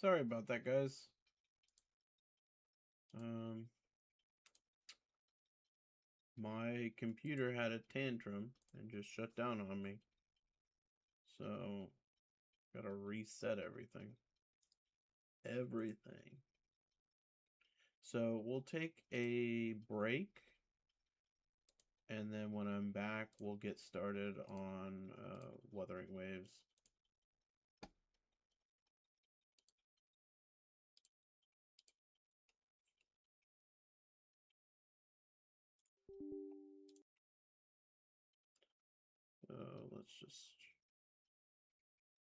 Sorry about that, guys. My computer had a tantrum and just shut down on me. So, gotta reset everything. So, we'll take a break. And then when I'm back, we'll get started on Wuthering Waves. Let's just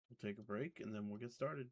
we'll take a break and then we'll get started.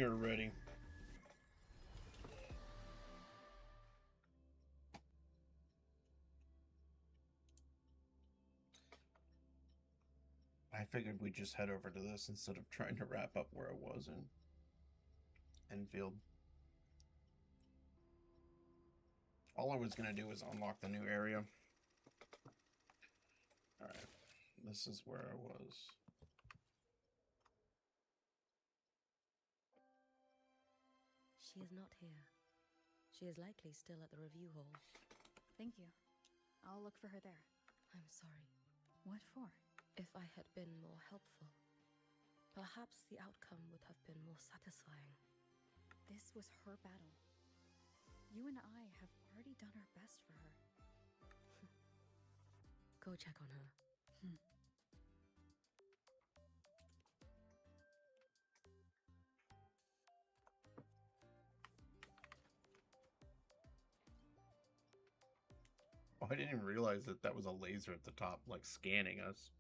We are ready. I figured we'd just head over to this instead of trying to wrap up where it was in Endfield. All I was going to do was unlock the new area. Alright, this is where I was. She is not here. She is likely still at the review hall. Thank you. I'll look for her there. I'm sorry. What for? If I had been more helpful, perhaps the outcome would have been more satisfying. This was her battle. You and I have already done our best for her. Go check on her. Oh, I didn't even realize that that was a laser at the top, like scanning us.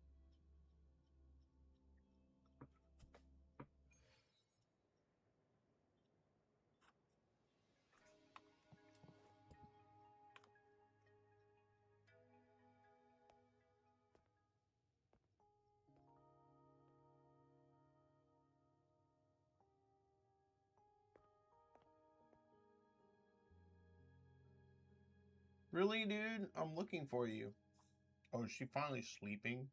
Really, dude? I'm looking for you. Oh, is she finally sleeping?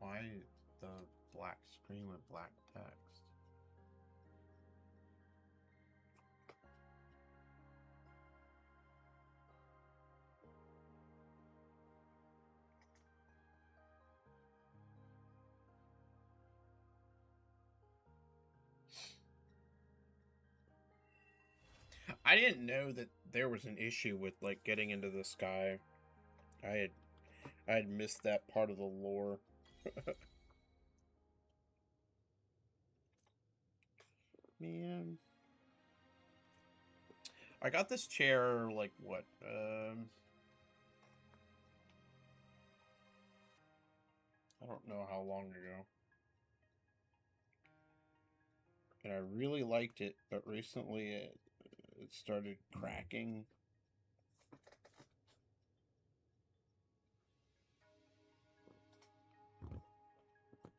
Why the black screen with black text? I didn't know that there was an issue with like getting into the sky. I had missed that part of the lore. Man. I got this chair like what? I don't know how long ago. And I really liked it, but recently it started cracking.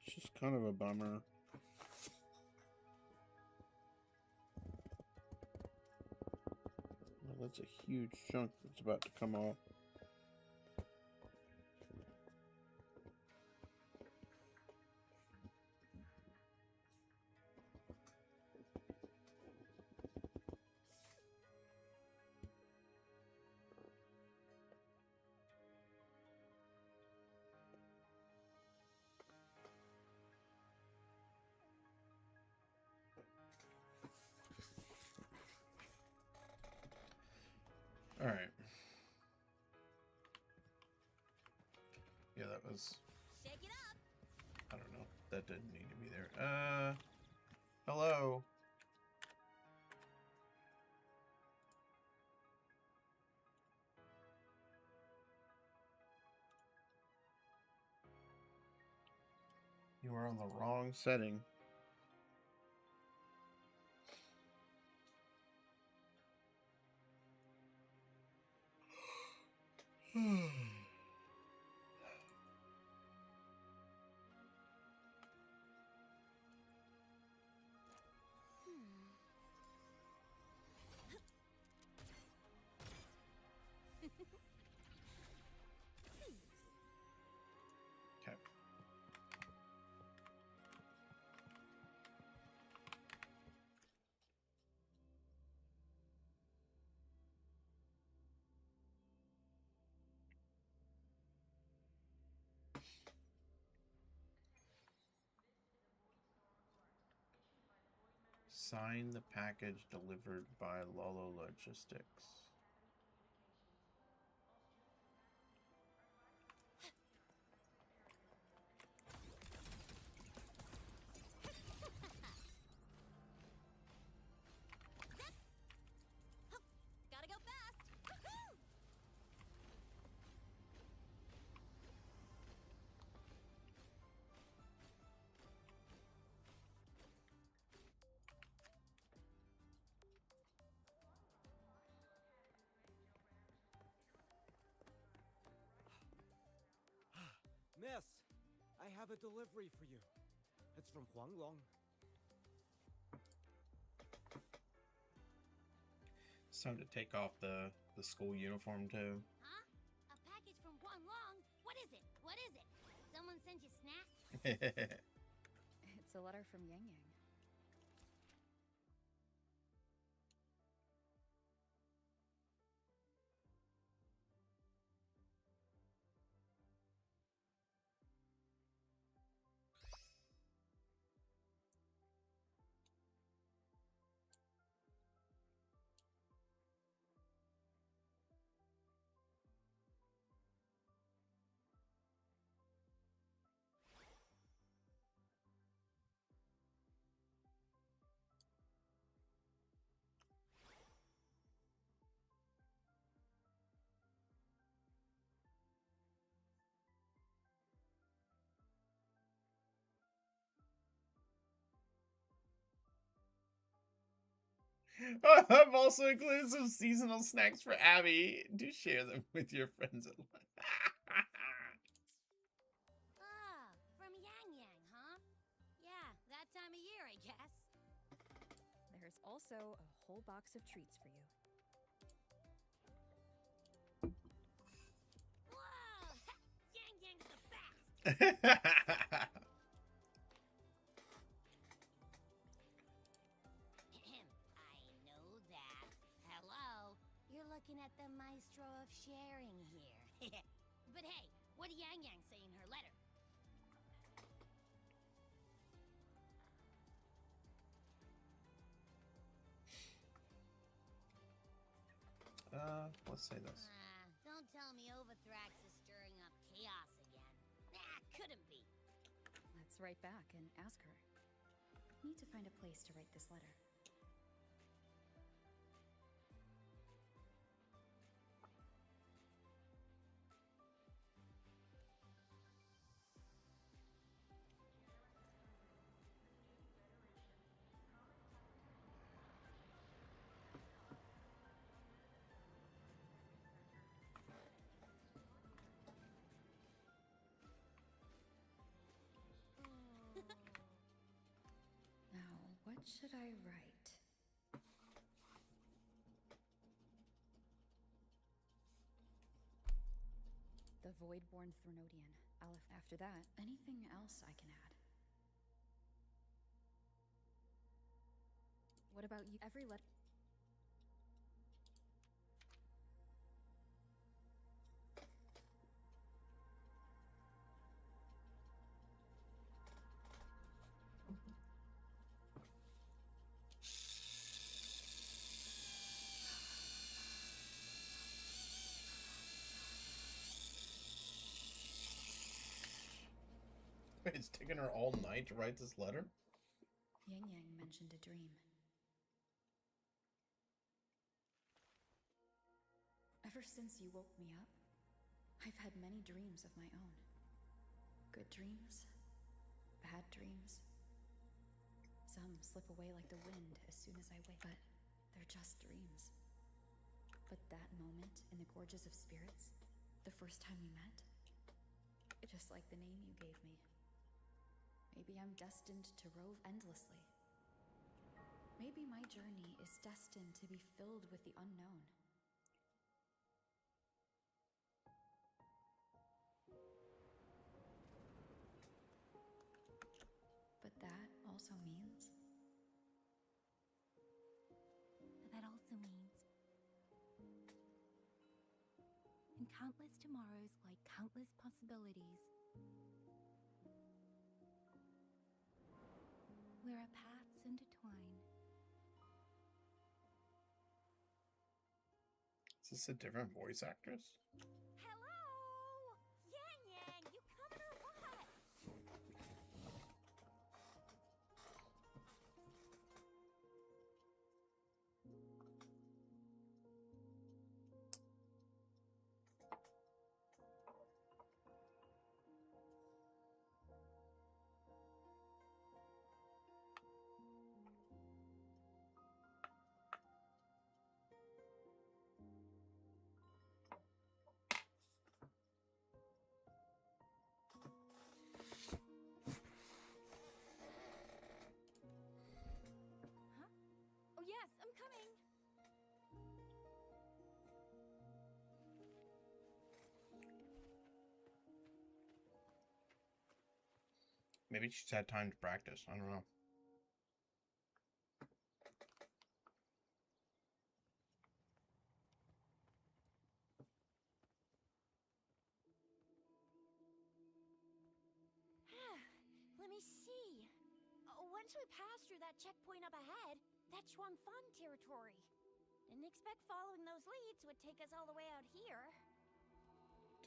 It's just kind of a bummer. Well, that's a huge chunk that's about to come off. All right. Yeah, that was... Shake it up. I don't know. That didn't need to be there. Hello. You are on the wrong setting. Okay. Sign the package delivered by Lolo Logistics. Gotta go fast. Woohoo! Miss, I have a delivery for you. It's from Huanglong. It's time to take off the school uniform too. Huh? A package from Huanglong? What is it? What is it? Someone sent you snacks? It's a letter from Yang Yang. I've also included some seasonal snacks for Abby. Do share them with your friends at lunch. Ah, from Yang Yang, huh? Yeah, that time of year, I guess. There's also a whole box of treats for you. Whoa! Yang Yang's the best! I know that. Hello? You're looking at the maestro of sharing here. But hey, what did Yang Yang say in her letter? Let's say this. Don't tell me Overthrax is stirring up chaos again. Nah, couldn't be. Let's write back and ask her. Need to find a place to write this letter. Now, what should I write? The Voidborn Threnodian. Aleph. After that, anything else I can add? What about you? Every letter. It's taken her all night to write this letter? Yang Yang mentioned a dream. Ever since you woke me up, I've had many dreams of my own. Good dreams, bad dreams. Some slip away like the wind as soon as I wake, but they're just dreams. But that moment in the Gorges of Spirits, the first time we met, just like the name you gave me. Maybe I'm destined to rove endlessly. Maybe my journey is destined to be filled with the unknown. But that also means... In countless tomorrows lie countless possibilities. Where our paths intertwine, Is this a different voice actress? Hello? Yang Yang, you coming or what? Oh, yes, I'm coming. Maybe she's had time to practice. I don't know. Let me see. Once we pass through that checkpoint up ahead, that's Shuangfang territory. Didn't expect following those leads would take us all the way out here.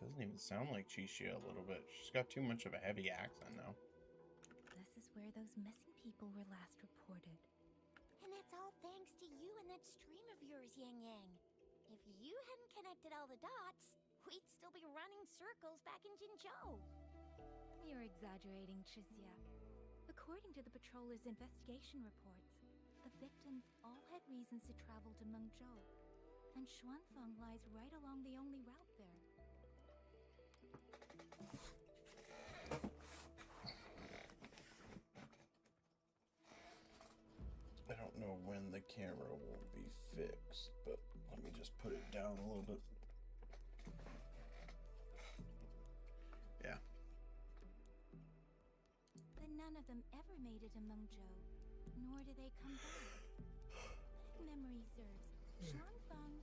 Doesn't even sound like Chixia a little bit. She's got too much of a heavy accent now. This is where those missing people were last reported. And that's all thanks to you and that stream of yours, Yang Yang. If you hadn't connected all the dots, we'd still be running circles back in Jinzhou. You're exaggerating, Chixia. According to the patroller's investigation reports, the victims all had reasons to travel to Mengzhou, and Xuanfeng lies right along the only route there. I don't know when the camera will be fixed, but let me just put it down a little bit. Yeah. But none of them ever made it to Mengzhou, nor do they come back. But if memory serves, Xuanfeng...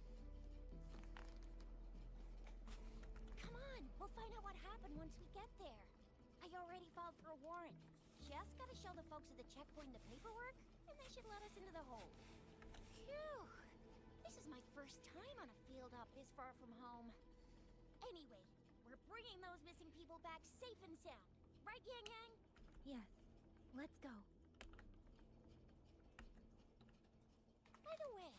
Come on, we'll find out what happened once we get there. I already filed for a warrant. Just gotta show the folks at the checkpoint the paperwork, and they should let us into the hold. Phew! This is my first time on a field up this far from home. Anyway, we're bringing those missing people back safe and sound. Right, Yang Yang? Yes, let's go. By the way,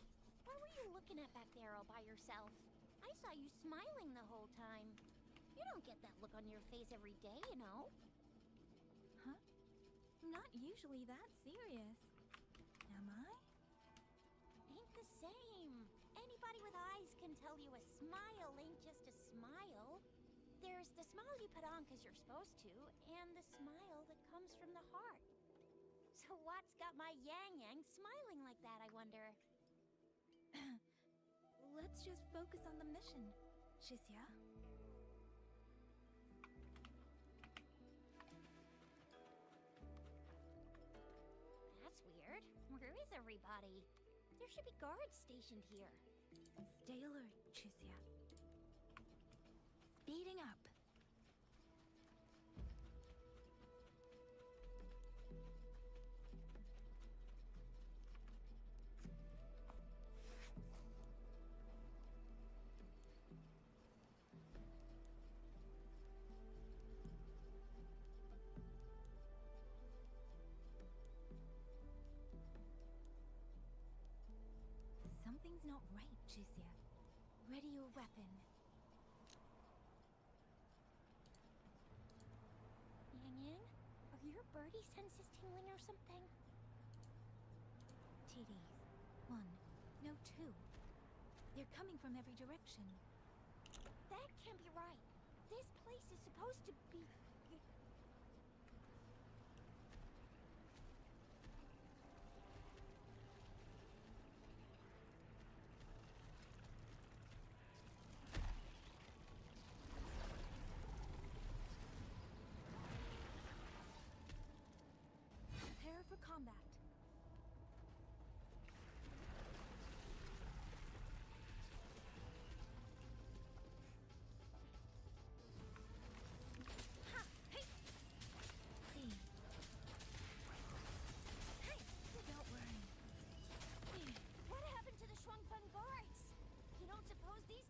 what were you looking at back there all by yourself? I saw you smiling the whole time. You don't get that look on your face every day, you know. Huh? Not usually that serious. Am I? Ain't the same. Anybody with eyes can tell you a smile ain't just a smile. There's the smile you put on because you're supposed to, and the smile that comes from the heart. So what's got my Yang Yang smiling like that, I wonder? Let's just focus on the mission, Chixia. That's weird. Where is everybody? There should be guards stationed here. Stay alert, Chixia. Speeding up. Something's not right, Chixia. Ready your weapon. Yang Yang? Are your birdie senses tingling or something? TDs. 1. No, 2. They're coming from every direction. That can't be right. This place is supposed to be... Prepare for combat. Ha! Hey! See. Hey! Don't worry. What happened to the Shuangfeng guards? You don't suppose these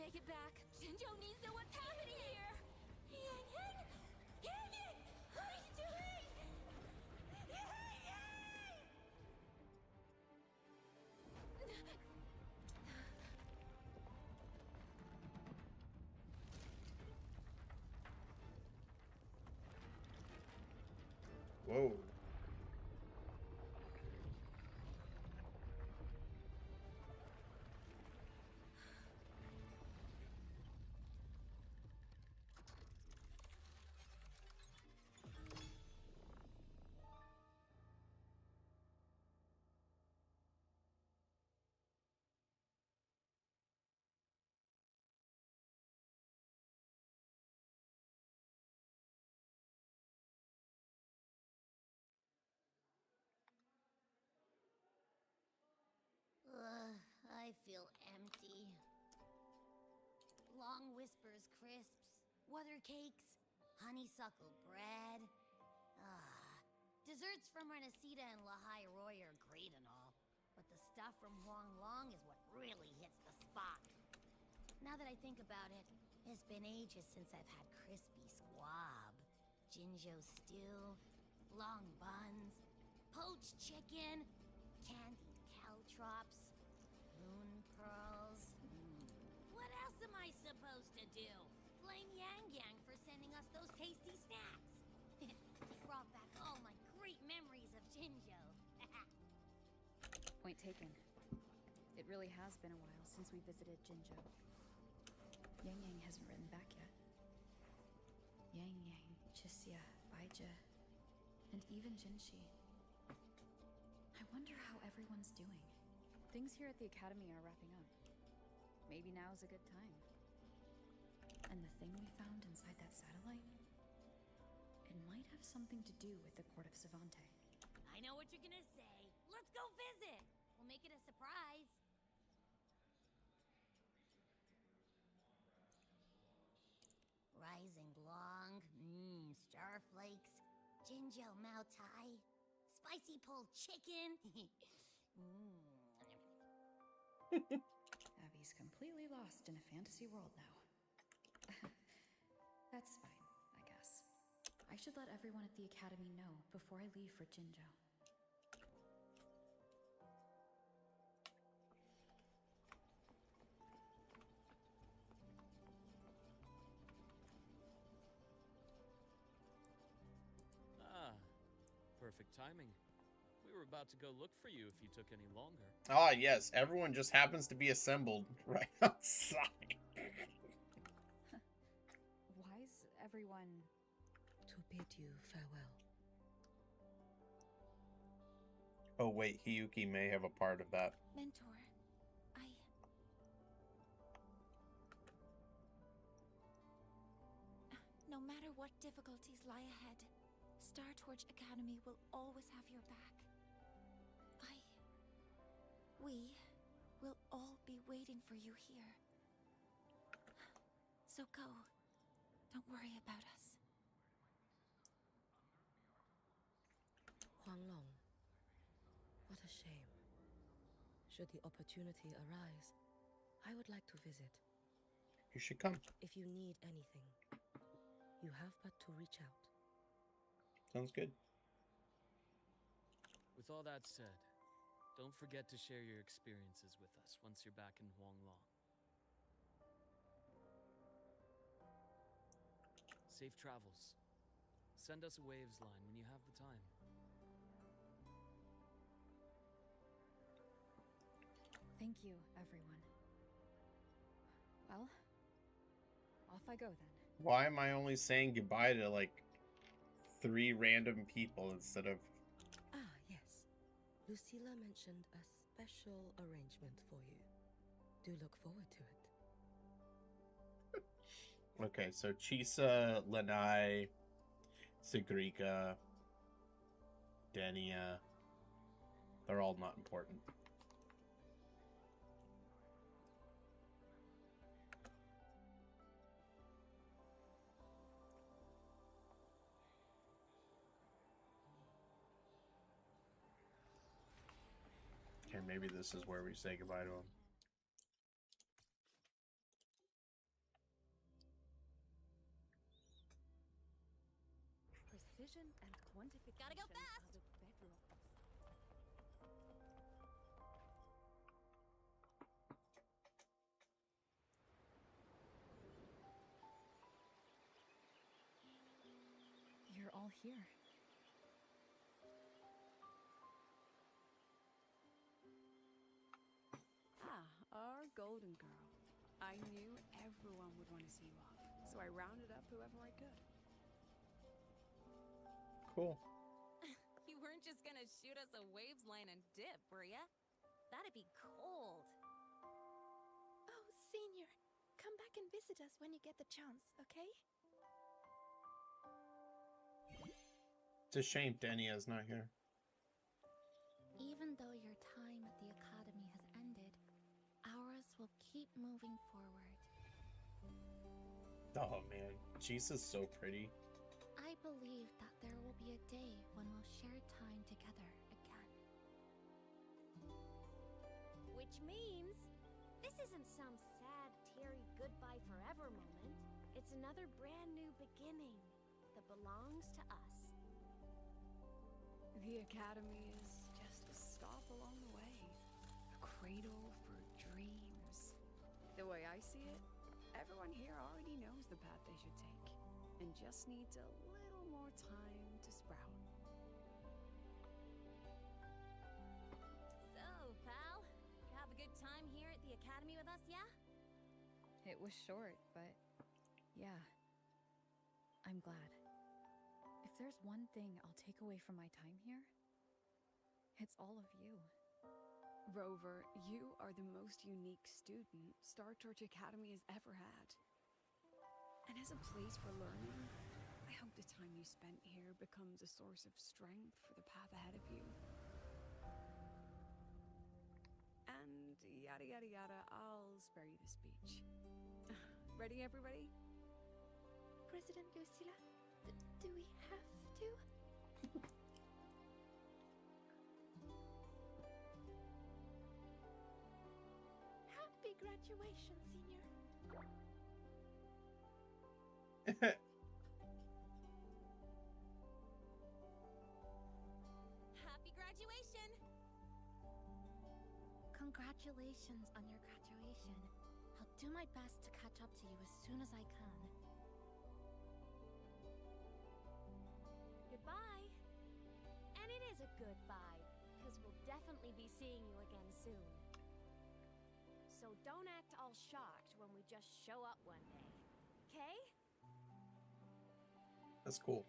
make it back. Jinjo needs to know what's happening here. Yang Yang! Yang Yang! What are you doing? Yang Yang! Whoa. I feel empty. Long whispers crisps, weather cakes, honeysuckle bread. Desserts from Renacita and Lahai Roy are great and all, but the stuff from Huanglong is what really hits the spot. Now that I think about it, it's been ages since I've had crispy squab, Jinjo stew, long buns, poached chicken, candied caltrops, moon pearls. What else am I supposed to do? Blame Yang Yang for sending us those tasty snacks. It brought back all my great memories of Jinjo. Point taken. It really has been a while since we visited Jinjo. Yang Yang hasn't written back yet. Yang Yang, Chixia, Baija, and even Jinshi. I wonder how everyone's doing. Things here at the Academy are wrapping up. Maybe now's a good time. And the thing we found inside that satellite? It might have something to do with the Court of Savante. I know what you're gonna say. Let's go visit. We'll make it a surprise. Rising Long, starflakes, Jinjo Mao Tai, spicy pulled chicken. Abby's completely lost in a fantasy world now. That's fine, I guess. I should let everyone at the Academy know before I leave for Jinjo. Perfect timing. We were about to go look for you if you took any longer. Ah, yes. Everyone just happens to be assembled right outside. Why's everyone... To bid you farewell. Oh, wait. Hiyuki may have a part of that. Mentor, no matter what difficulties lie ahead, Startorch Academy will always have your back. We will all be waiting for you here. So go. Don't worry about us. Huanglong. What a shame. Should the opportunity arise, I would like to visit. You should come. If you need anything, you have but to reach out. Sounds good. With all that said, don't forget to share your experiences with us once you're back in Huanglong. Safe travels. Send us a waves line when you have the time. Thank you, everyone. Well, off I go then. Why am I only saying goodbye to, like, 3 random people instead of... Ah, yes. Lucilla mentioned a special arrangement for you. Do look forward to it. Okay, so Chisa, Lanai, Sigrika, Denia. They're all not important. Okay, maybe this is where we say goodbye to him. precision and quantification Gotta go fast. are the bedrocks. You're all here. Ah, our golden girl. I knew everyone would want to see you off, so I rounded up whoever I could. Cool. You weren't just gonna shoot us a waves line and dip, were ya? That'd be cold. Oh, Senior, come back and visit us when you get the chance, okay? It's a shame Denia's not here. Even though your time at the Academy has ended, ours will keep moving forward. Oh man, Jesus, so pretty. I believe that there will be a day when we'll share time together again. Which means this isn't some sad, teary goodbye forever moment. It's another brand new beginning that belongs to us. The Academy is just a stop along the way. A cradle for dreams. The way I see it, everyone here already knows the path they should take, and just needs a little more time to sprout. So, pal, you have a good time here at the Academy with us, yeah? It was short, but yeah, I'm glad. If there's one thing I'll take away from my time here, it's all of you. Rover, you are the most unique student Star Torch Academy has ever had. And as a place for learning, I hope the time you spent here becomes a source of strength for the path ahead of you. And yada yada yada, I'll spare you the speech. Ready, everybody? President Lucilla, do we have to? Happy graduation, Senior. Happy graduation! Congratulations on your graduation. I'll do my best to catch up to you as soon as I can. Goodbye. And it is a goodbye, because we'll definitely be seeing you again soon. So don't act all shocked when we just show up one day, okay? That's cool.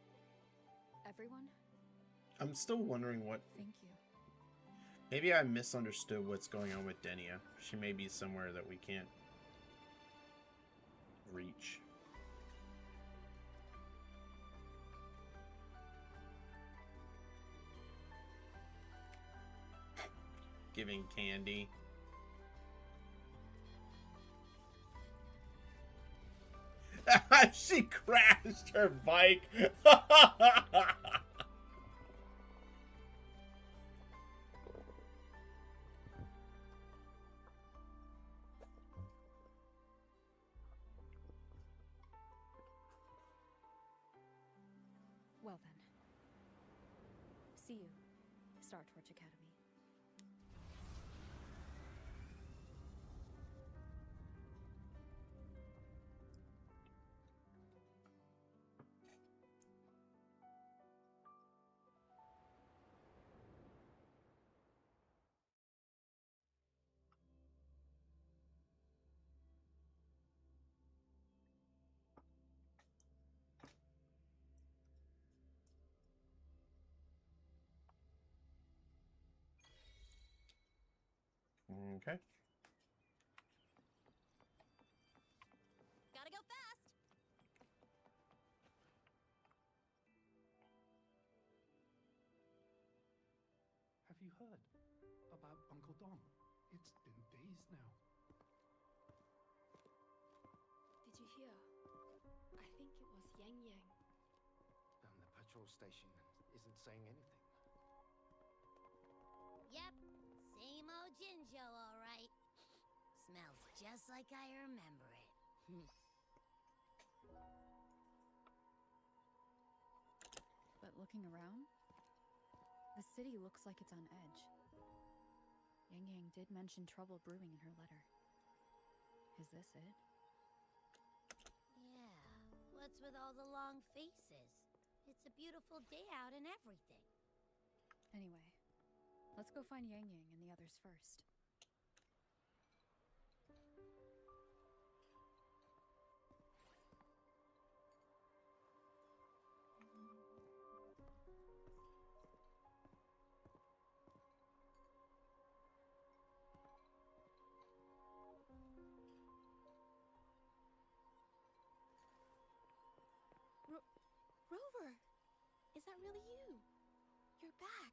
Everyone, I'm still wondering what. thank you. Maybe I misunderstood what's going on with Denia. She may be somewhere that we can't reach. Giving candy. She crashed her bike. Well then. See you, Star Torch Academy. Okay. Gotta go fast! Have you heard about Uncle Dom? It's been days now. Did you hear? I think it was Yang Yang. And the patrol station isn't saying anything. Yep, same old Jinjo, all right. Smells just like I remember it. But Looking around, the city looks like it's on edge. Yang Yang did mention trouble brewing in her letter. Is this it? Yeah, what's with all the long faces? It's a beautiful day out and everything. Anyway, let's go find Yang Yang and the others first. Rover! Is that really you? You're back!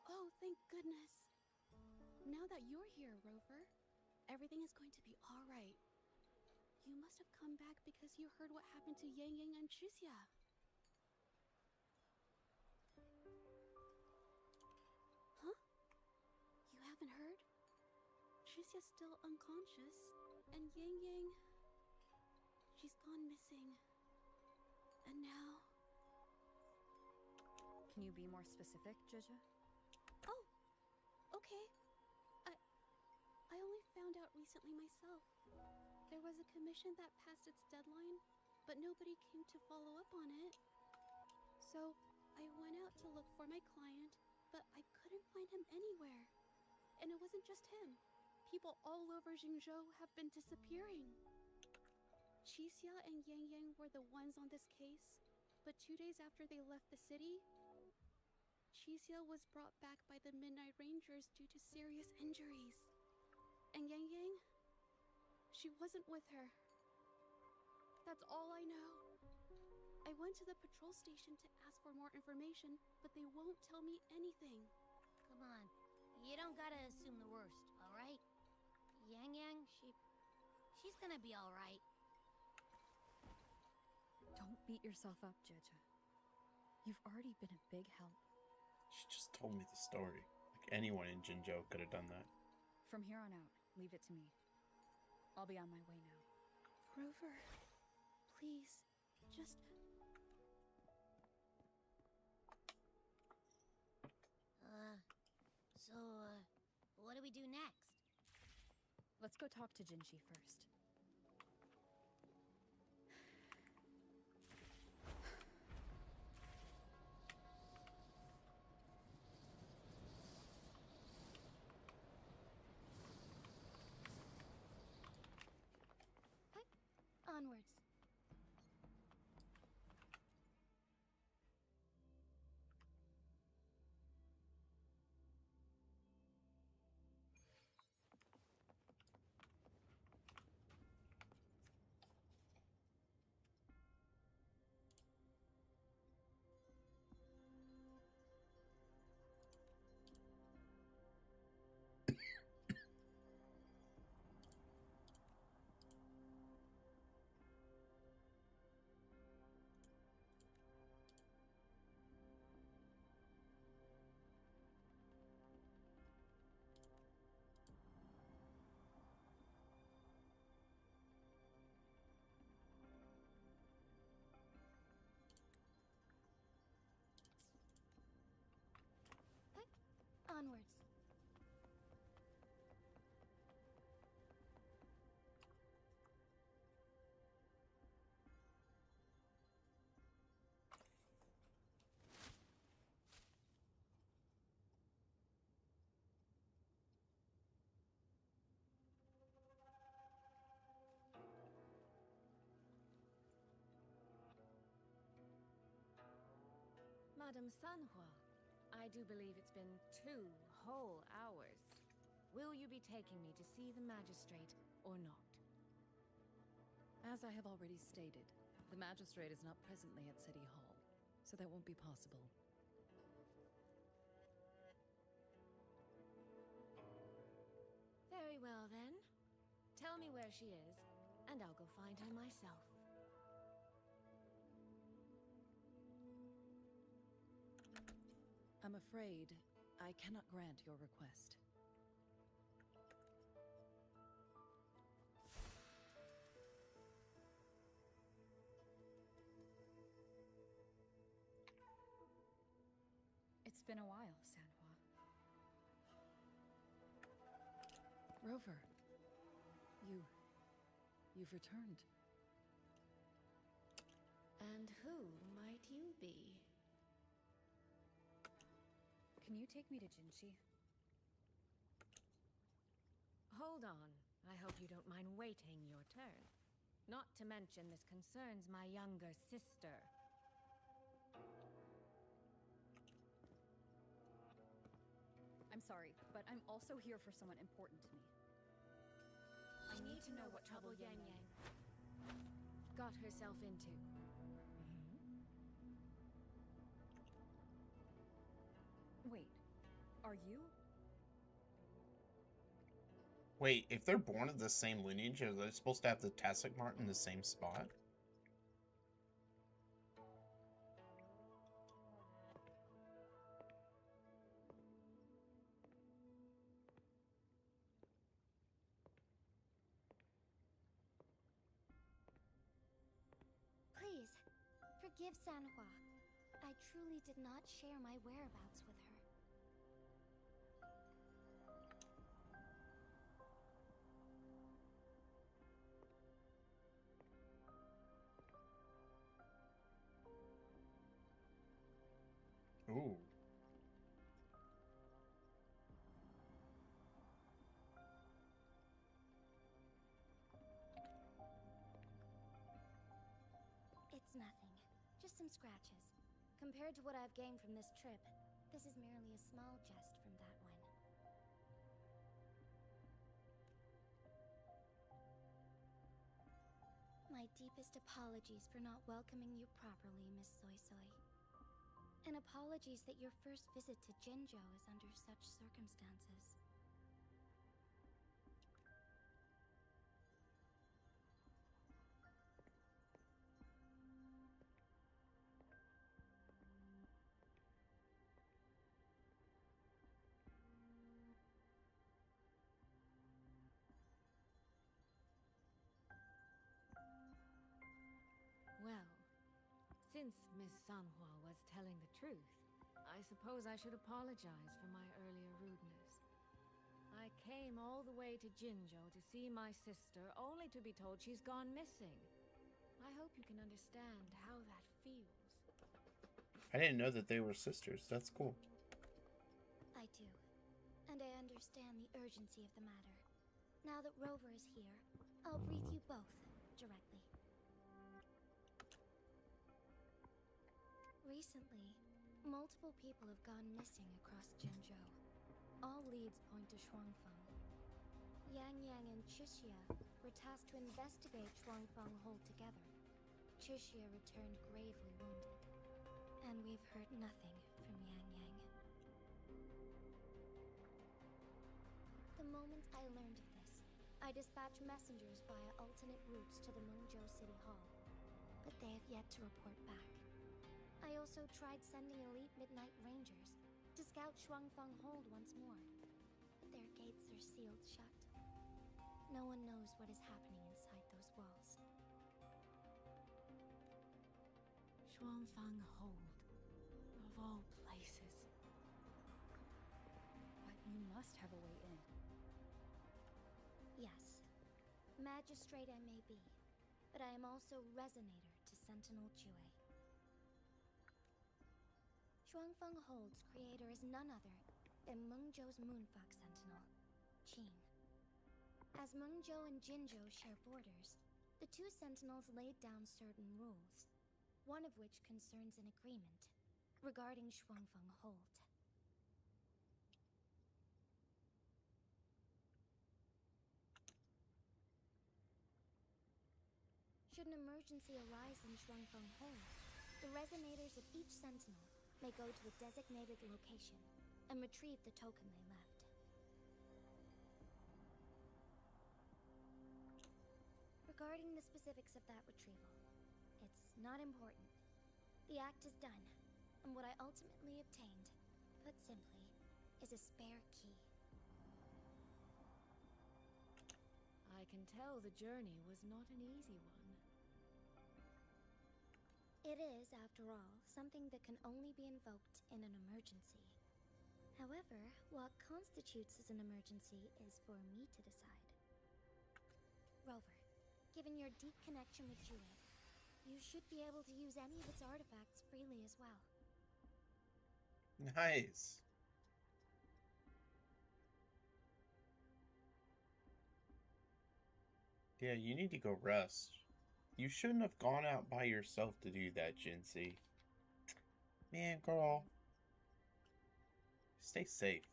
Oh, thank goodness. Now that you're here, Rover, everything is going to be alright. You must have come back because you heard what happened to Yang Yang and Tricia. Huh? You haven't heard? Tricia's still unconscious, and Yang Yang... she's gone missing. And now... Can you be more specific, Jeje? Oh, okay. I only found out recently myself. There was a commission that passed its deadline, but nobody came to follow up on it. So, I went out to look for my client, but I couldn't find him anywhere. And it wasn't just him. People all over Jingzhou have been disappearing. Qixia and Yang Yang were the ones on this case, but 2 days after they left the city, Qixia was brought back by the Midnight Rangers due to serious injuries. And Yang Yang, she wasn't with her. That's all I know. I went to the patrol station to ask for more information, but they won't tell me anything. Come on, you don't gotta assume the worst, alright? Yang Yang, she's gonna be alright. Don't beat yourself up, Jeje. You've already been a big help. She just told me the story. Like anyone in Jinzhou could have done that. From here on out, leave it to me. I'll be on my way now. Rover, please, just... What do we do next? Let's go talk to Jinshi first. Onwards. Onwards. Madame Sanhua, I do believe it's been 2 whole hours. Will you be taking me to see the magistrate or not? As I have already stated, the magistrate is not presently at City Hall, so that won't be possible. Very well then. Tell me where she is, and I'll go find her myself. I'm afraid I cannot grant your request. It's been a while, Sanhua. Rover, you've returned. And who might you be? Can you take me to Jinchi? Hold on. I hope you don't mind waiting your turn. Not to mention this concerns my younger sister. I'm sorry, but I'm also here for someone important to me. I need to know what trouble Yang Yang got herself into. Wait, are you? Wait, if they're born of the same lineage, are they supposed to have the Tassoc mark in the same spot? Please, forgive Sanhua. I truly did not share my whereabouts with her. Ooh. It's nothing. Just some scratches. Compared to what I've gained from this trip, this is merely a small jest from that one. My deepest apologies for not welcoming you properly, Miss Soy Soy. And apologies that your first visit to Jinzhou is under such circumstances. Well, since Miss Sanhua was telling the truth, I suppose I should apologize for my earlier rudeness. I came all the way to Jinzhou to see my sister, only to be told she's gone missing. I hope you can understand how that feels. I didn't know that they were sisters. That's cool. I do. And I understand the urgency of the matter. Now that Rover is here, I'll brief you both directly. Recently, multiple people have gone missing across Jinzhou. All leads point to Shuangfeng. Yang Yang and Chixia were tasked to investigate Shuangfeng Hold together. Chixia returned gravely wounded, and we've heard nothing from Yang Yang. The moment I learned of this, I dispatched messengers via alternate routes to the Mengzhou City Hall, but they have yet to report back. I also tried sending elite Midnight Rangers to scout Shuangfeng Hold once more, but their gates are sealed shut. No one knows what is happening inside those walls. Shuangfeng Hold, of all places. But you must have a way in. Yes, magistrate I may be, but I am also resonator to Sentinel Jue. Shuangfeng Hold's creator is none other than Mengzhou's Moonfox Sentinel, Qin. As Mengzhou and Jinzhou share borders, the two sentinels laid down certain rules, one of which concerns an agreement regarding Shuangfeng Hold. Should an emergency arise in Shuangfeng Hold, the resonators of each sentinel may go to a designated location and retrieve the token they left. Regarding the specifics of that retrieval, it's not important. The act is done, and what I ultimately obtained, put simply, is a spare key. I can tell the journey was not an easy one. It is, after all, something that can only be invoked in an emergency. However, what constitutes as an emergency is for me to decide. Rover, given your deep connection with Jue, you should be able to use any of its artifacts freely as well. Nice. Yeah, you need to go rest. You shouldn't have gone out by yourself to do that, Jinsei. Man, girl. Stay safe.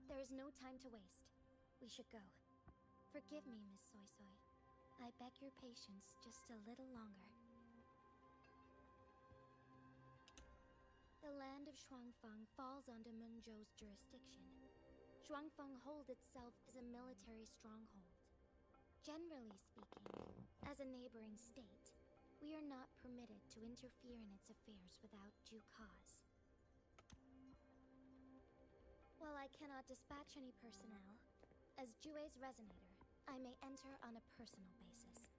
There is no time to waste. We should go. Forgive me, Miss Soy Soy. I beg your patience just a little longer. The land of Shuangfeng falls under Mengzhou's jurisdiction. Shuangfeng Hold itself is a military stronghold. Generally speaking, as a neighboring state, we are not permitted to interfere in its affairs without due cause. While I cannot dispatch any personnel, as Jue's resonator, I may enter on a personal basis.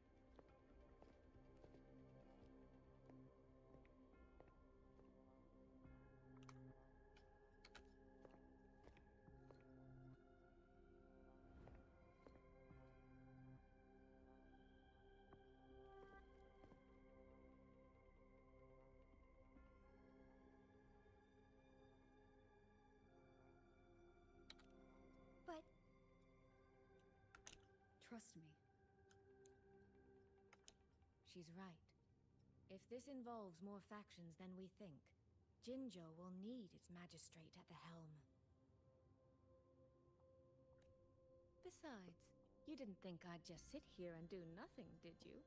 But trust me. She's right. If this involves more factions than we think, Jinzhou will need its magistrate at the helm. Besides, you didn't think I'd just sit here and do nothing, did you?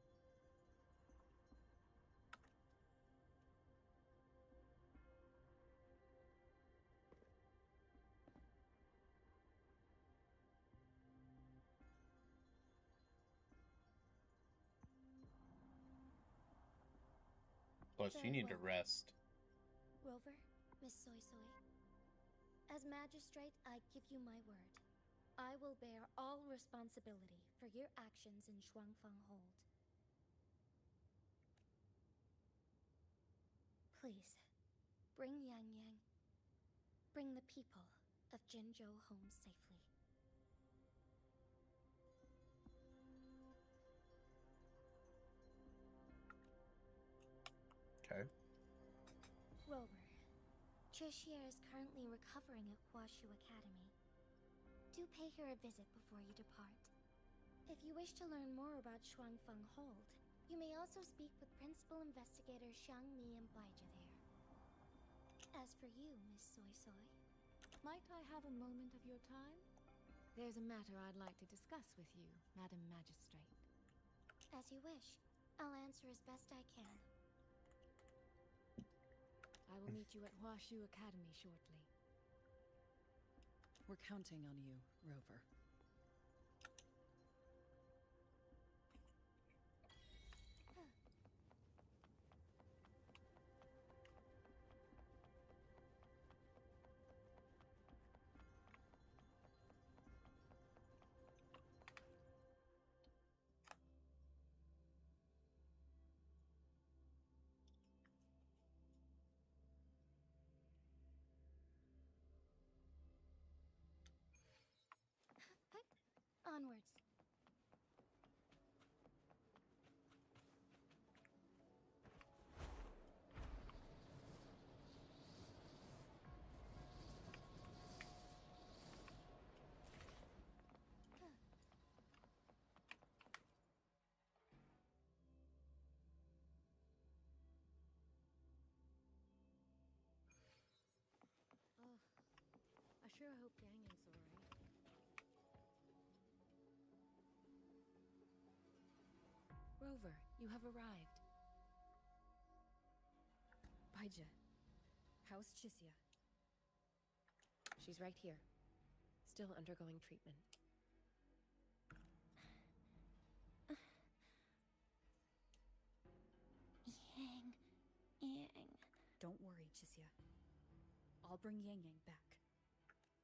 Plus, you Very need to well. rest. Rover, Miss Soy Soy. As magistrate, I give you my word. I will bear all responsibility for your actions in Shuangfeng Hold. Please, bring Yang Yang. Bring the people of Jinzhou home safely. Okay. Rover, Trishia is currently recovering at Huashu Academy. Do pay her a visit before you depart. If you wish to learn more about Shuangfeng Hold, you may also speak with Principal Investigator Xiang Li and Baizhi there. As for you, Miss Soy Soy, Might I have a moment of your time? There's a matter I'd like to discuss with you, Madam Magistrate. as you wish. I'll answer as best I can. I will meet you at Huashu Academy shortly. We're counting on you, Rover. Onwards. Oh, I sure hope Yang Yang's alright. Rover, you have arrived. Baizhi, how's Chisia? She's right here, still undergoing treatment. Yang. Don't worry, Chisia. I'll bring Yang Yang back.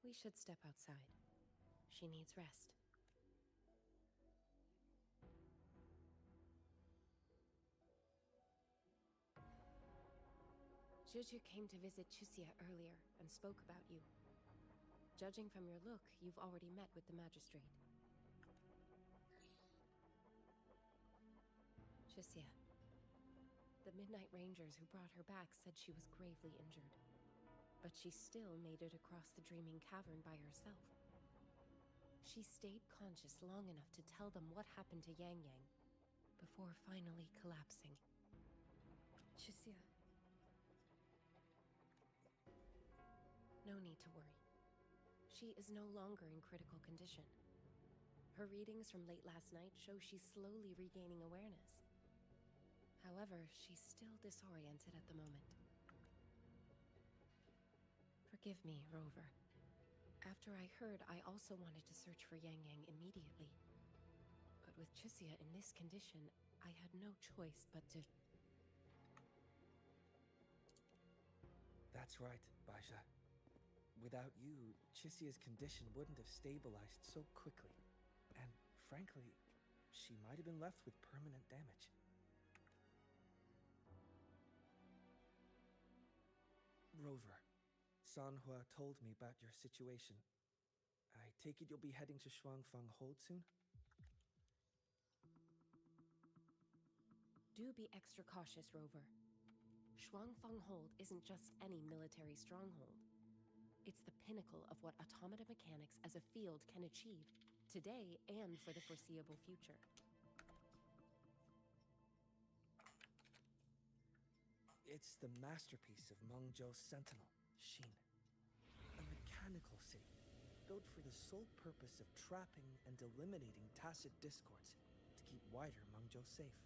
We should step outside. She needs rest. Juju came to visit Chusia earlier and spoke about you. Judging from your look, you've already met with the magistrate. Chusia. The Midnight Rangers who brought her back said she was gravely injured. But she still made it across the Dreaming Cavern by herself. She stayed conscious long enough to tell them what happened to Yang Yang, before finally collapsing. Chusia. No need to worry. She is no longer in critical condition. Her readings from late last night show she's slowly regaining awareness. However, she's still disoriented at the moment. Forgive me, Rover. After I heard, I also wanted to search for Yang Yang immediately. But with Chusia in this condition, I had no choice but to... That's right, Baisha. Without you, Chusia's condition wouldn't have stabilized so quickly. And frankly, she might have been left with permanent damage. Rover, Sanhua told me about your situation. I take it you'll be heading to Shuangfang Hold soon? Do be extra cautious, Rover. Shuangfang Hold isn't just any military stronghold. It's the pinnacle of what automata mechanics as a field can achieve, today and for the foreseeable future. It's the masterpiece of Mengzhou's sentinel, Xin. A mechanical city, built for the sole purpose of trapping and eliminating tacit discords to keep wider Mengzhou safe.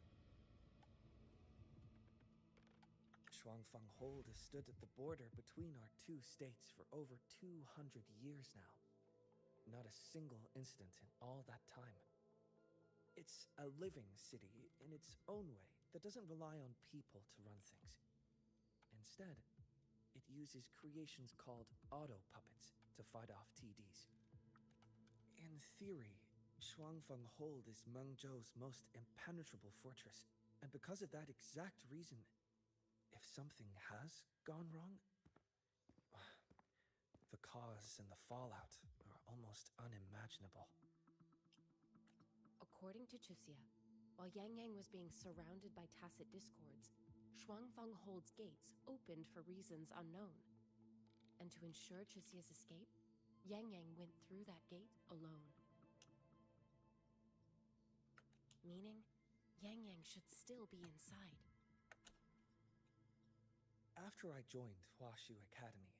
Shuangfang Hold has stood at the border between our two states for over 200 years now. Not a single incident in all that time. It's a living city in its own way that doesn't rely on people to run things. Instead, it uses creations called auto-puppets to fight off TDs. In theory, Shuangfang Hold is Mengzhou's most impenetrable fortress, and because of that exact reason, if something has gone wrong, the cause and the fallout are almost unimaginable. According to Chusia, while Yang Yang was being surrounded by tacit discords, Shuangfang Hold's gates opened for reasons unknown. And to ensure Chusia's escape, Yang Yang went through that gate alone. Meaning, Yang Yang should still be inside. After I joined Huashu Academy,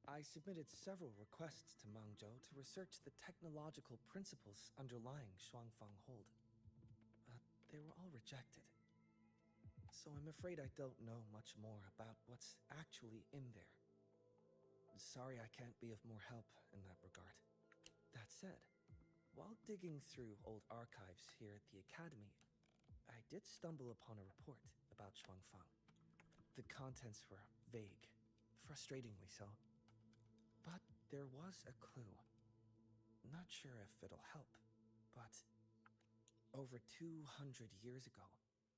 I submitted several requests to Mengzhou to research the technological principles underlying Shuangfang Hold. But they were all rejected. So I'm afraid I don't know much more about what's actually in there. Sorry I can't be of more help in that regard. That said, while digging through old archives here at the Academy, I did stumble upon a report about Shuangfang. The contents were vague, frustratingly so. But there was a clue. Not sure if it'll help, but over 200 years ago,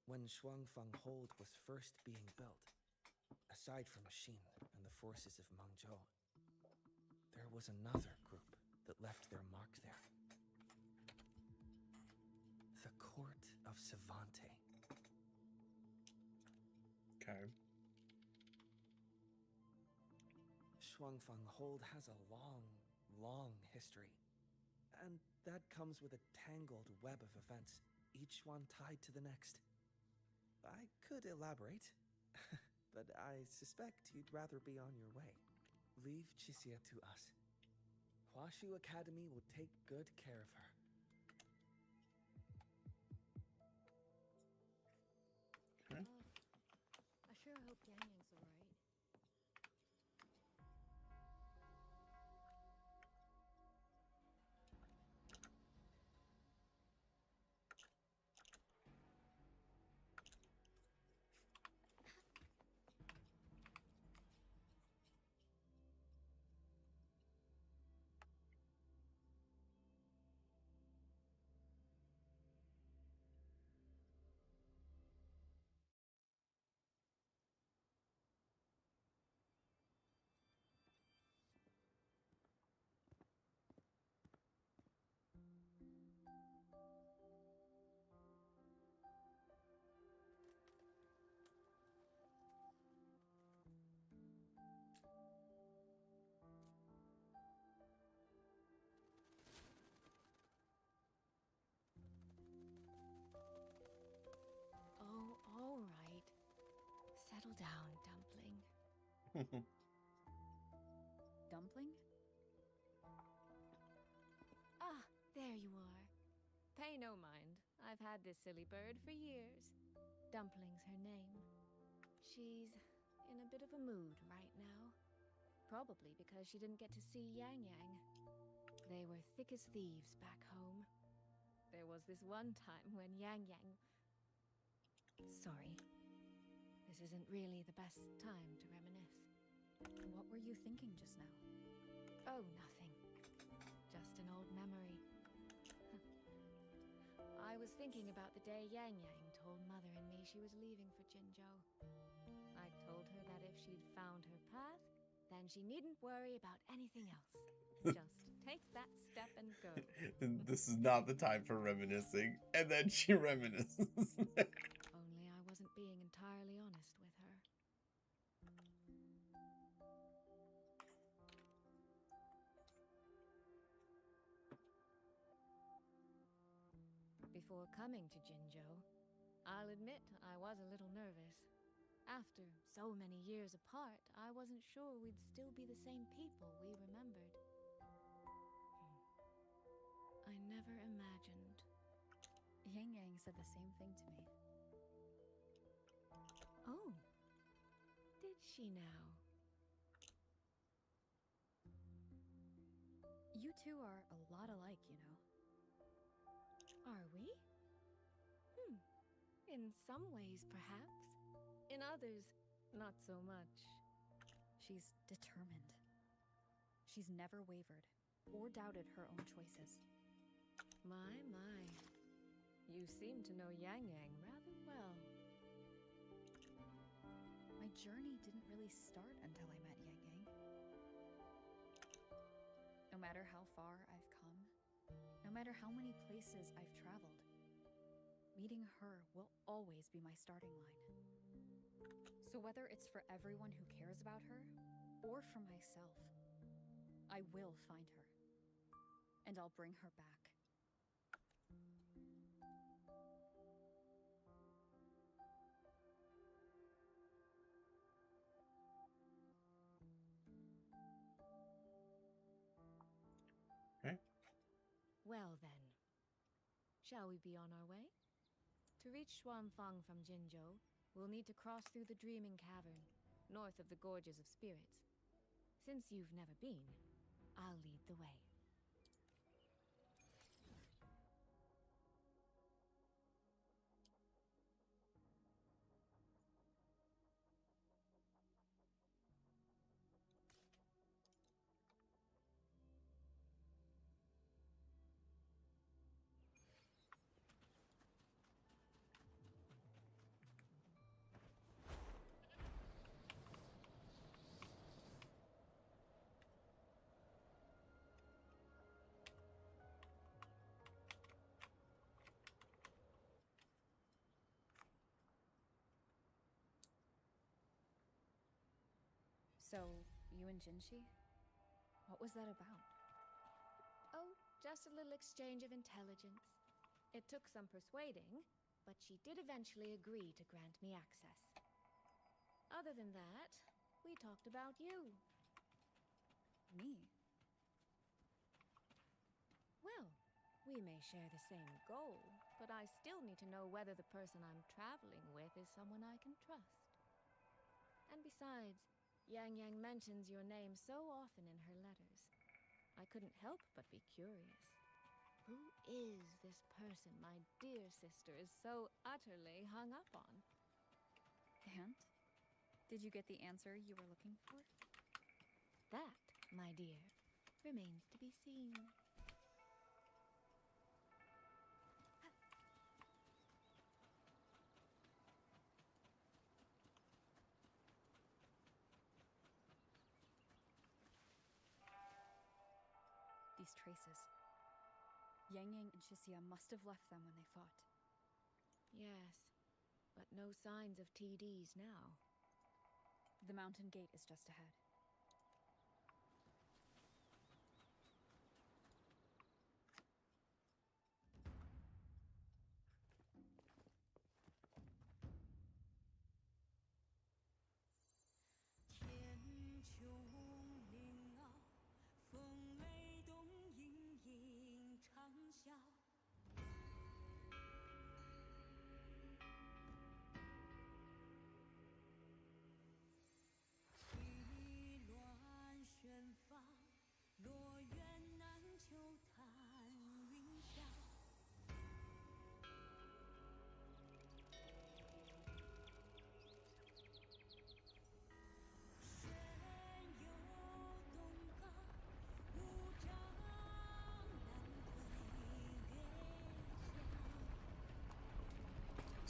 when Shuangfang Hold was first being built, aside from Xin and the forces of Mengzhou, there was another group that left their mark there. The Court of Savante. Okay. Shuangfang Hold has a long, long history. And that comes with a tangled web of events, each one tied to the next. I could elaborate, but I suspect you'd rather be on your way. Leave Chusia to us. Huashu Academy will take good care of her. Okay. I sure hope Yang Yang's alright. Settle down, Dumpling. Dumpling? Ah, there you are. Pay no mind. I've had this silly bird for years. Dumpling's her name. She's in a bit of a mood right now. Probably because she didn't get to see Yang Yang. They were thick as thieves back home. There was this one time when Yang Yang... Sorry. This isn't really the best time to reminisce. What were you thinking just now? Oh, nothing. Just an old memory. I was thinking about the day Yang Yang told Mother and me she was leaving for Jinzhou. I told her that if she'd found her path, then she needn't worry about anything else. Just take that step and go. This is not the time for reminiscing. And then she reminisces. Only I wasn't being entirely honest with her. Before coming to Jinzhou, I'll admit I was a little nervous. After so many years apart, I wasn't sure we'd still be the same people we remembered. I never imagined. Yang Yang said the same thing to me. Oh, did she now? You two are a lot alike, you know. Are we? In some ways, perhaps. In others, not so much. She's determined. She's never wavered or doubted her own choices. My. You seem to know Yang Yang rather well. My journey didn't really start until I met Yang Yang. No matter how far I've come, no matter how many places I've traveled, meeting her will always be my starting line. So whether it's for everyone who cares about her, or for myself, I will find her. And I'll bring her back. Okay. Well then, shall we be on our way? To reach Xuanfang from Jinzhou, we'll need to cross through the Dreaming Cavern, north of the Gorges of Spirits. Since you've never been, I'll lead the way. So, you and Jinshi? What was that about? Oh, just a little exchange of intelligence. It took some persuading, but she did eventually agree to grant me access. Other than that, we talked about you. Me? Well, we may share the same goal, but I still need to know whether the person I'm traveling with is someone I can trust. And besides, Yang Yang mentions your name so often in her letters. I couldn't help but be curious. Who is this person my dear sister is so utterly hung up on? And? Did you get the answer you were looking for? That, my dear, remains to be seen. These traces. Yang Yang and Shixia must have left them when they fought. Yes, but no signs of TDs now. The mountain gate is just ahead.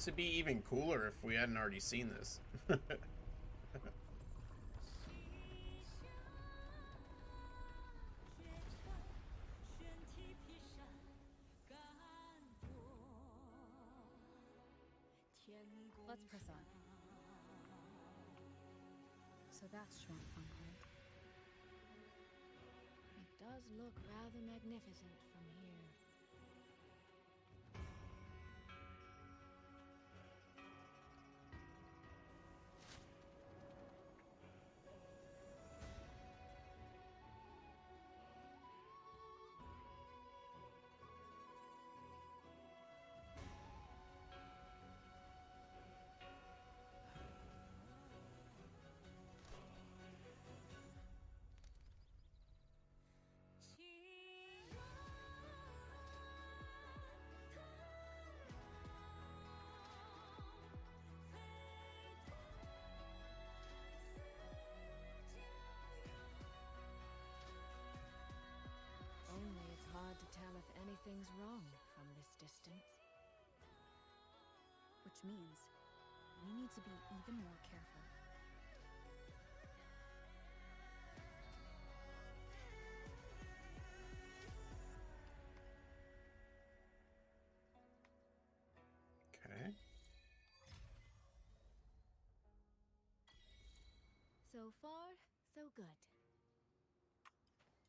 This would be even cooler if we hadn't already seen this. Let's press on. So that's Shuangfang Hold. It does look rather magnificent from here. Only it's hard to tell if anything's wrong from this distance. Which means we need to be even more careful. Okay. So far, so good.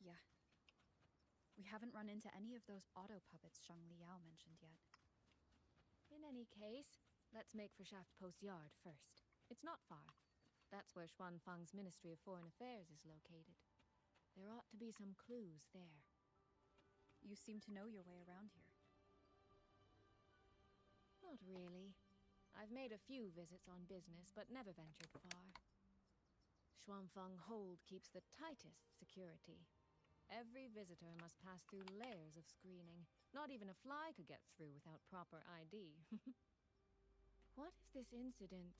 Yeah. We haven't run into any of those auto puppets Zhang Liao mentioned yet. In any case, let's make for Shaft Post Yard first. It's not far. That's where Xuanfang's Ministry of Foreign Affairs is located. There ought to be some clues there. You seem to know your way around here. Not really. I've made a few visits on business, but never ventured far. Xuanfang Hold keeps the tightest security. Every visitor must pass through layers of screening. Not even a fly could get through without proper ID. What if this incident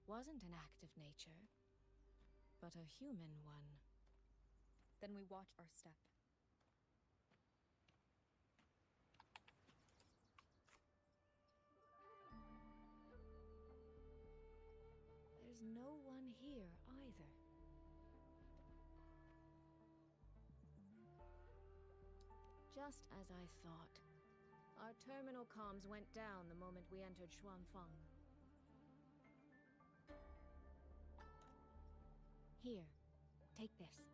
wasn't an act of nature, but a human one? Then we watch our step. There's no one here either. Just as I thought. Our terminal comms went down the moment we entered Xuanfang. Here, take this.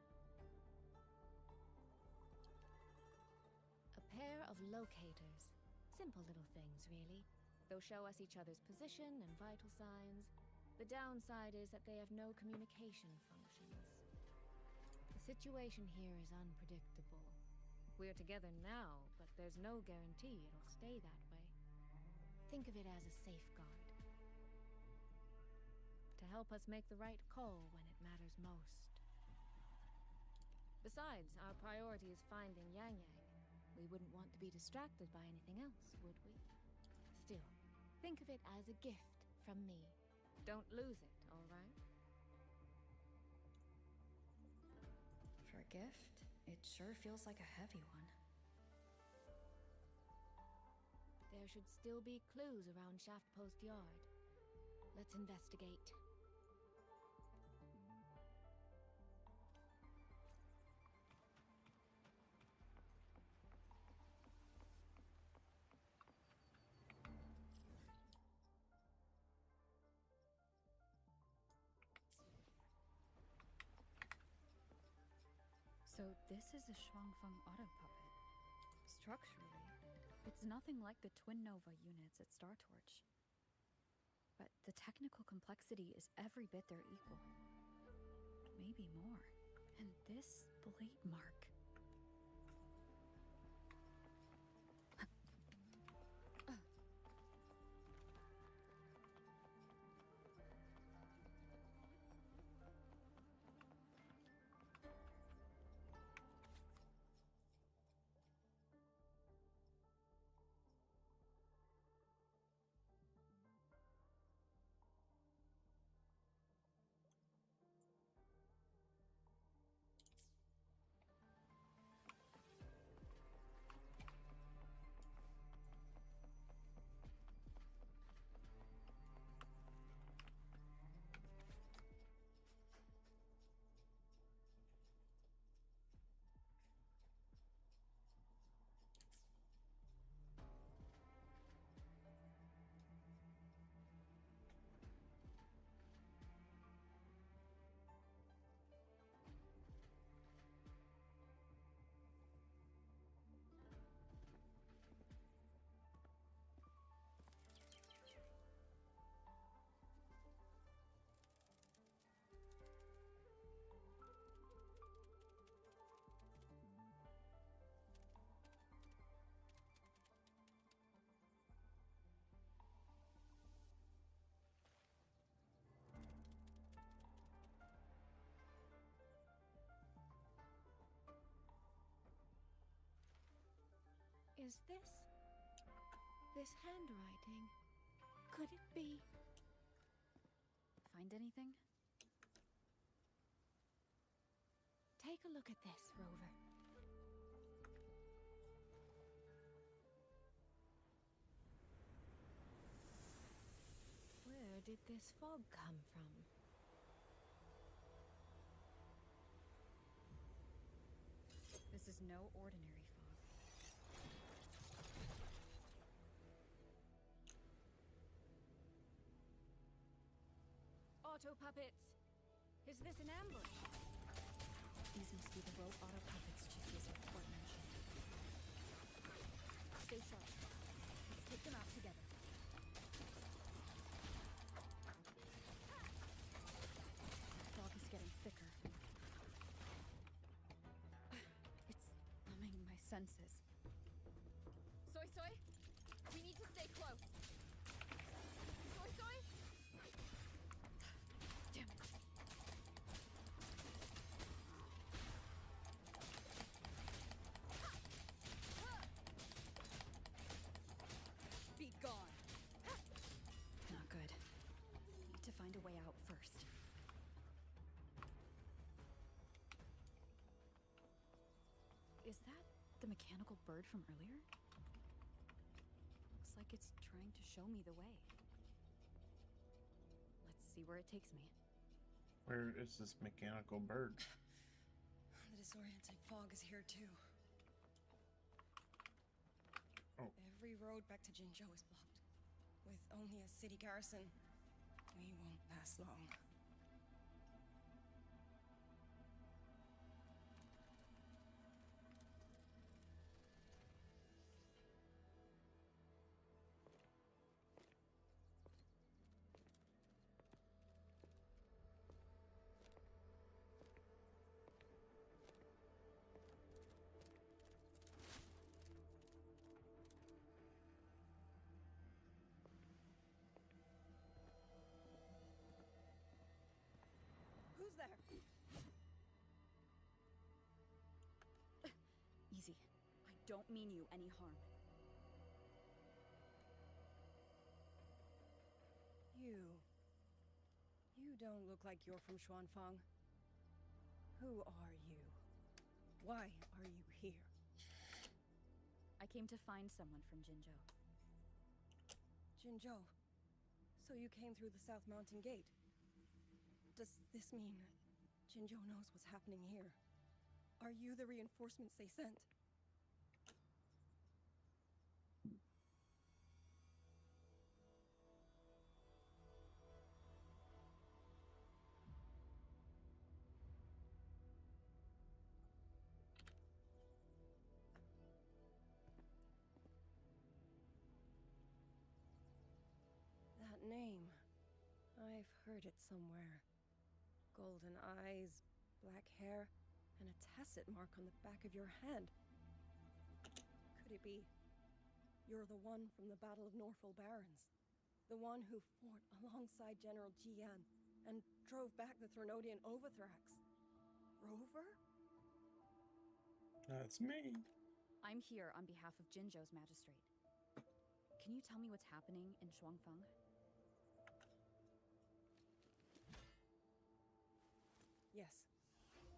A pair of locators. Simple little things, really. They'll show us each other's position and vital signs. The downside is that they have no communication functions. The situation here is unpredictable. We're together now, but there's no guarantee it'll stay that way. Think of it as a safeguard. To help us make the right call when it matters most. Besides, our priority is finding Yang Yang. We wouldn't want to be distracted by anything else, would we? Still, think of it as a gift from me. Don't lose it, all right? For a gift, it sure feels like a heavy one. There should still be clues around Shaft Post Yard. Let's investigate. So this is a Shuangfang auto puppet. Structurally, it's nothing like the Twin Nova units at Star Torch. But the technical complexity is every bit their equal. Maybe more. And this blade mark. is this? This handwriting. Could it be? Find anything? Take a look at this, Rover. Where did this fog come from? This is no ordinary fog. Auto puppets! Is this an ambush? These must be the rogue auto puppets Chisia's report mentioned. Stay sharp. Let's take them out together. The fog is getting thicker. It's numbing my senses. Soy Soy? We need to stay close. Soy Soy? Damn it. Be gone. Not good. Need to find a way out first. Is that the mechanical bird from earlier? Looks like it's trying to show me the way. Let's see where it takes me. Where is this mechanical bird? The disorienting fog is here too. Oh. Every road back to Jinzhou is blocked. With only a city garrison, we won't last long. Who's there? Easy. I don't mean you any harm. You don't look like you're from Xuanfang. Who are you? Why are you here? I came to find someone from Jinzhou. Jinzhou. So you came through the South Mountain Gate. Does this mean Jinzhou knows what's happening here? Are you the reinforcements they sent? That name. I've heard it somewhere. Golden eyes, black hair, and a tacet mark on the back of your hand. Could it be you're the one from the Battle of Norfolk Barrens? The one who fought alongside General Jian and drove back the Threnodian Overthrax? Rover? That's me. I'm here on behalf of Jinzhou's magistrate. Can you tell me what's happening in Xuanfang? Yes.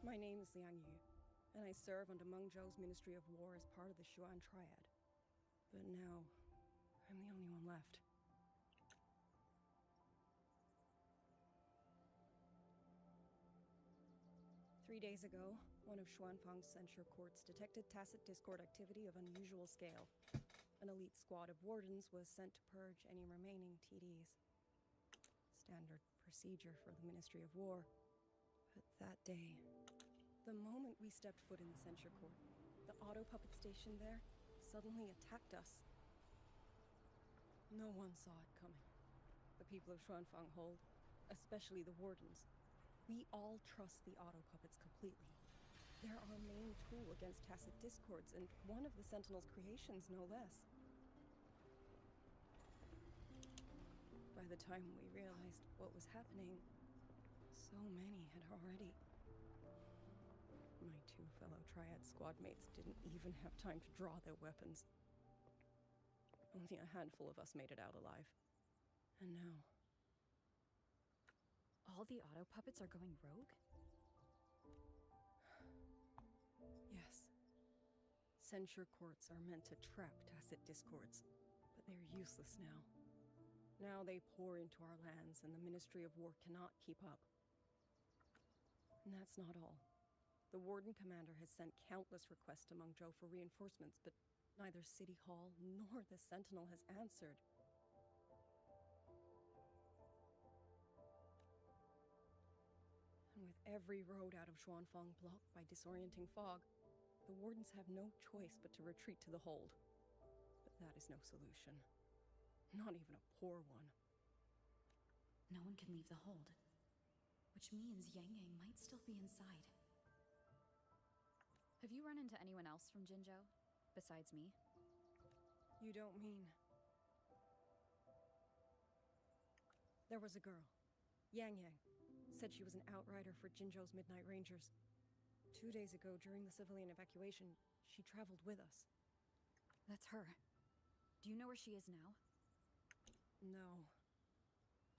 My name is Liang Yu, and I serve under Meng Zhou's Ministry of War as part of the Xuan Triad. But now, I'm the only one left. Three days ago, one of Xuanfang's censure courts detected tacit discord activity of unusual scale. An elite squad of wardens was sent to purge any remaining TDs. Standard procedure for the Ministry of War. But that day, the moment we stepped foot in the censure court, the auto puppet station there suddenly attacked us. No one saw it coming. The people of Xuanfang hold, especially the wardens. We all trust the auto puppets completely. They're our main tool against tacit discords, and one of the Sentinel's creations, no less. By the time we realized what was happening, so many had already... My two fellow Triad squad mates didn't even have time to draw their weapons. Only a handful of us made it out alive. And now... All the auto puppets are going rogue? Yes. Censure courts are meant to trap tacit discords, but they're useless now. Now they pour into our lands, and the Ministry of War cannot keep up. And that's not all. The Warden Commander has sent countless requests to Mengzhou for reinforcements, but neither City Hall nor the Sentinel has answered. And with every road out of Xuanfang blocked by disorienting fog, the Wardens have no choice but to retreat to the hold. But that is no solution. Not even a poor one. No one can leave the hold, which means Yang Yang might still be inside. Have you run into anyone else from Jinzhou, besides me? You don't mean... There was a girl, Yang Yang. Said she was an outrider for Jinzhou's Midnight Rangers. 2 days ago, during the civilian evacuation, she traveled with us. That's her. Do you know where she is now? No.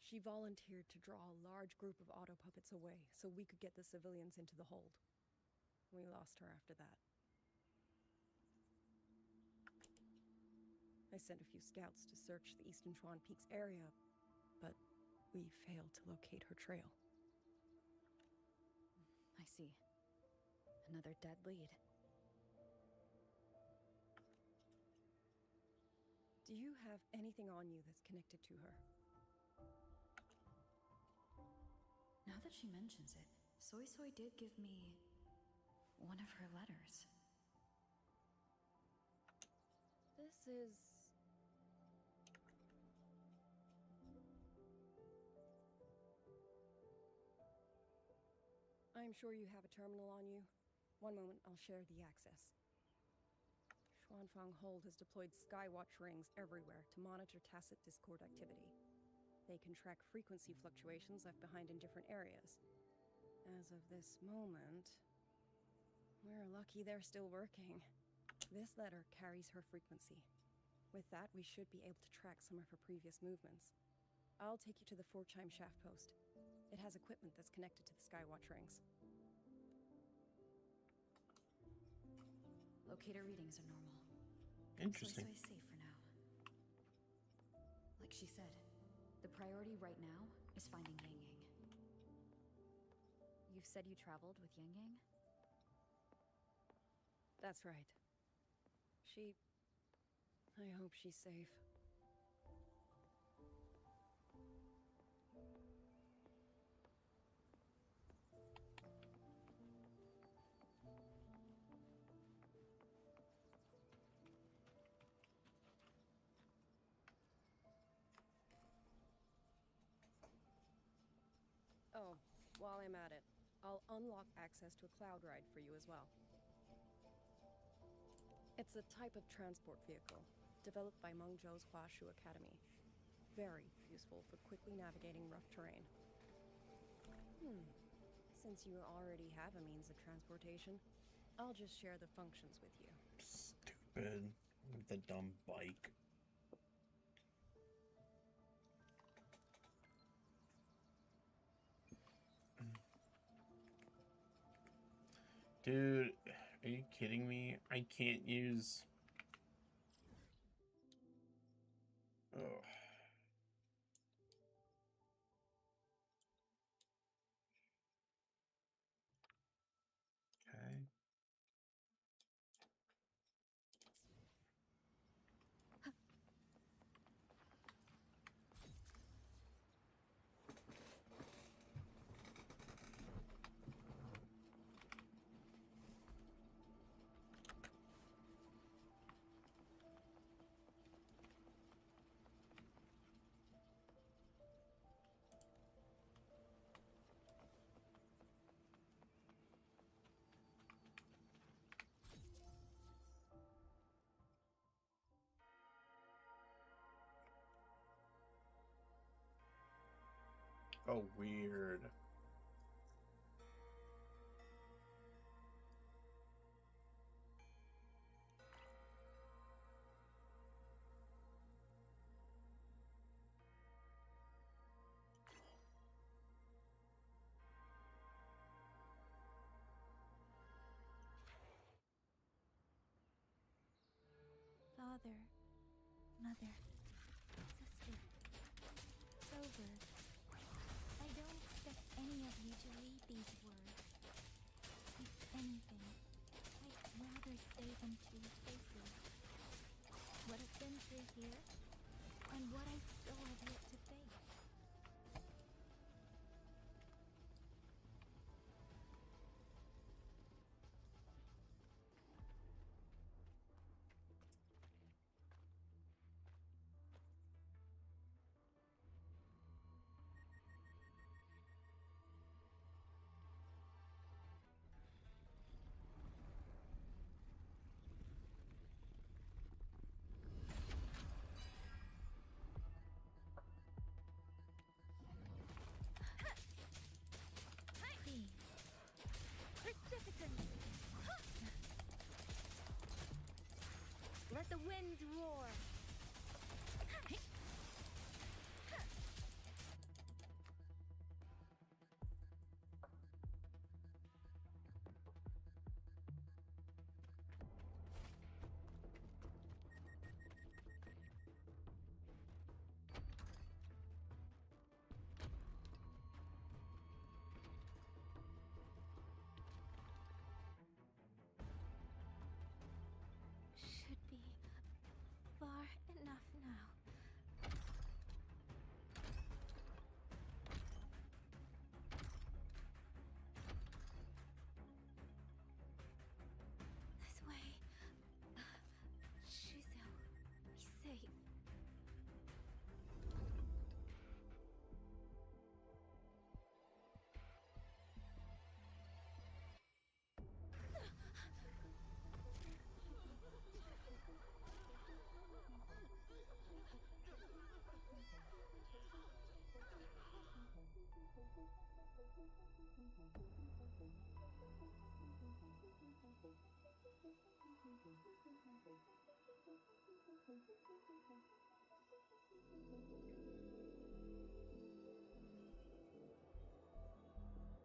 She volunteered to draw a large group of auto puppets away so we could get the civilians into the hold. We lost her after that. I sent a few scouts to search the Eastern Chuan Peaks area, but we failed to locate her trail. I see. Another dead lead. Do you have anything on you that's connected to her? Now that she mentions it, Soy Soy did give me one of her letters. This is... I'm sure you have a terminal on you. One moment, I'll share the access. Xuanfang Hold has deployed Skywatch rings everywhere to monitor tacit discord activity. They can track frequency fluctuations left behind in different areas. As of this moment, we're lucky they're still working. This letter carries her frequency. With that, we should be able to track some of her previous movements. I'll take you to the 4-chime shaft post. It has equipment that's connected to the Skywatch rings. Locator readings are normal. Interesting. Soy Soy is safe for now. Like she said, the priority right now is finding Yang Yang. You've said you traveled with Yang Yang? That's right. I hope she's safe. Oh, while I'm at it, I'll unlock access to a cloud ride for you as well. It's a type of transport vehicle, developed by Mengzhou's Huashu Academy. Very useful for quickly navigating rough terrain. Since you already have a means of transportation, I'll just share the functions with you. Stupid. The dumb bike. Dude, are you kidding me? I can't use... Oh. Okay. Oh, weird. father, mother, sister. It's over. I don't expect any of you to read these words. If anything, I'd rather say them to your faces. What I've been through here, and what I still have yet to face. Let the winds roar. Should be far enough now. This way. Shizu, be safe.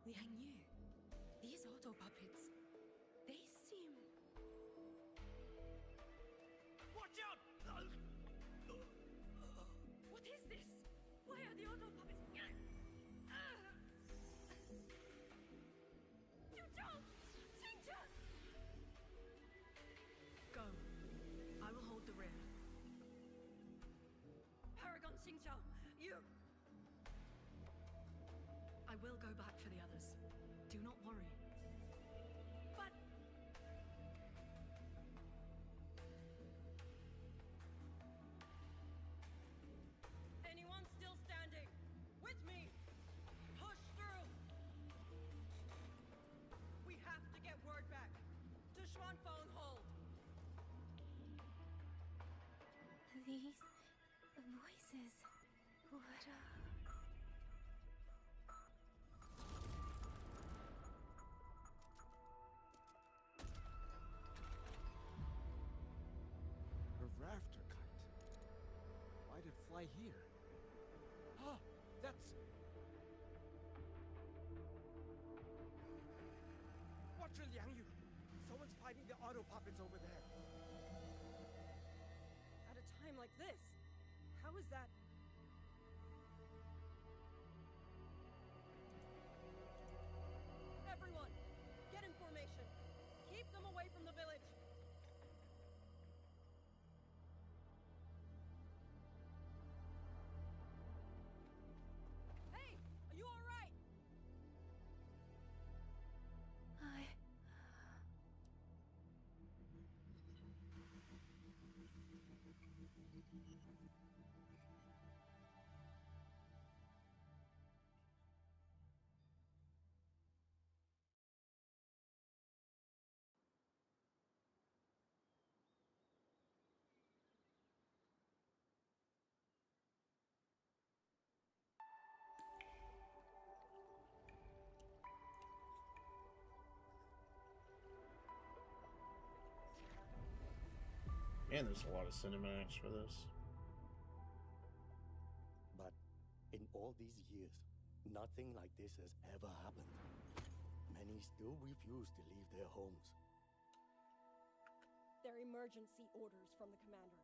Liang Yu, these auto puppets, they seem... Watch out! What is this? Why are the auto puppets... Go. I will hold the rear. Paragon Xingqiao, you... I will go back for the others. Do not worry. But... Anyone still standing? With me! Push through! We have to get word back. To Xuanfeng Hold. These voices. What A rafter kite. Why'd it fly here? Ah, that's... Watch your Liang Yu! Someone's fighting the auto puppets over there. At a time like this, how is that? Everyone, get in formation. Keep them away from the village. Hey, are you all right? Man, there's a lot of cinematics for this. But in all these years, nothing like this has ever happened. Many still refuse to leave their homes. They're emergency orders from the commander.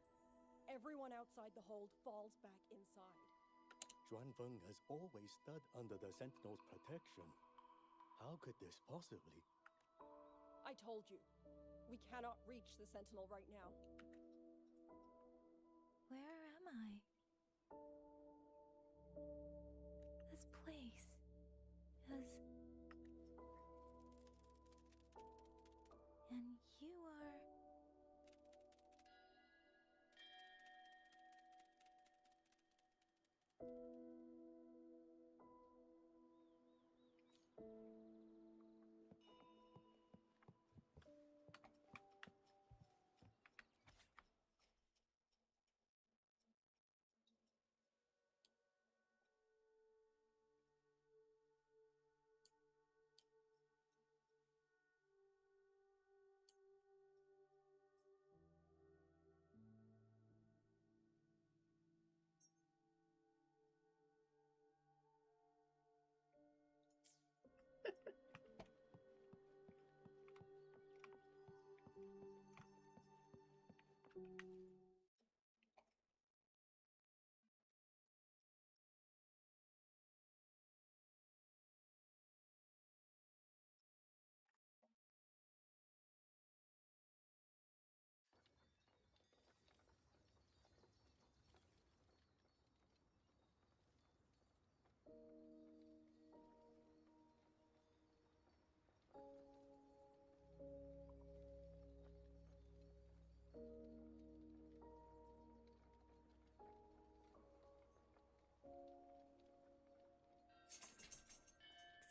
Everyone outside the hold falls back inside. Xuanfeng has always stood under the Sentinel's protection. How could this possibly? I told you, we cannot reach the Sentinel right now. Where am I? This place is... And you are...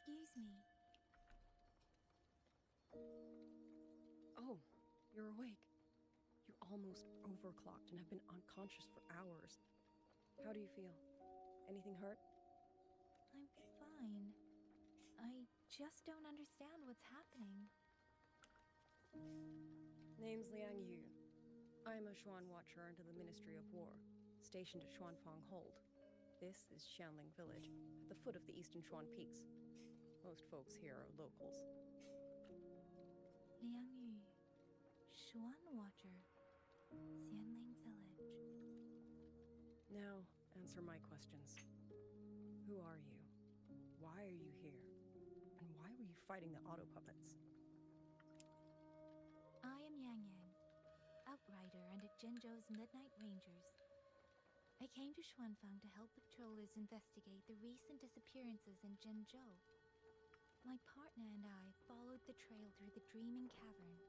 Excuse me. Oh, you're awake. You almost overclocked and have been unconscious for hours. How do you feel? Anything hurt? I'm fine. I just don't understand what's happening. Name's Liang Yu. I'm a Xuan Watcher under the Ministry of War, stationed at Xuanfang Hold. This is Xianling Village, at the foot of the Eastern Xuan Peaks. Most folks here are locals. Liang Yu, Xuan Watcher, Xianling Village. Now, answer my questions. Who are you? Why are you here? And why were you fighting the auto puppets? I am Yang Yang, Outrider under Jinzhou's Midnight Rangers. I came to Xuanfang to help patrollers investigate the recent disappearances in Jinzhou. My partner and I followed the trail through the Dreaming Cavern,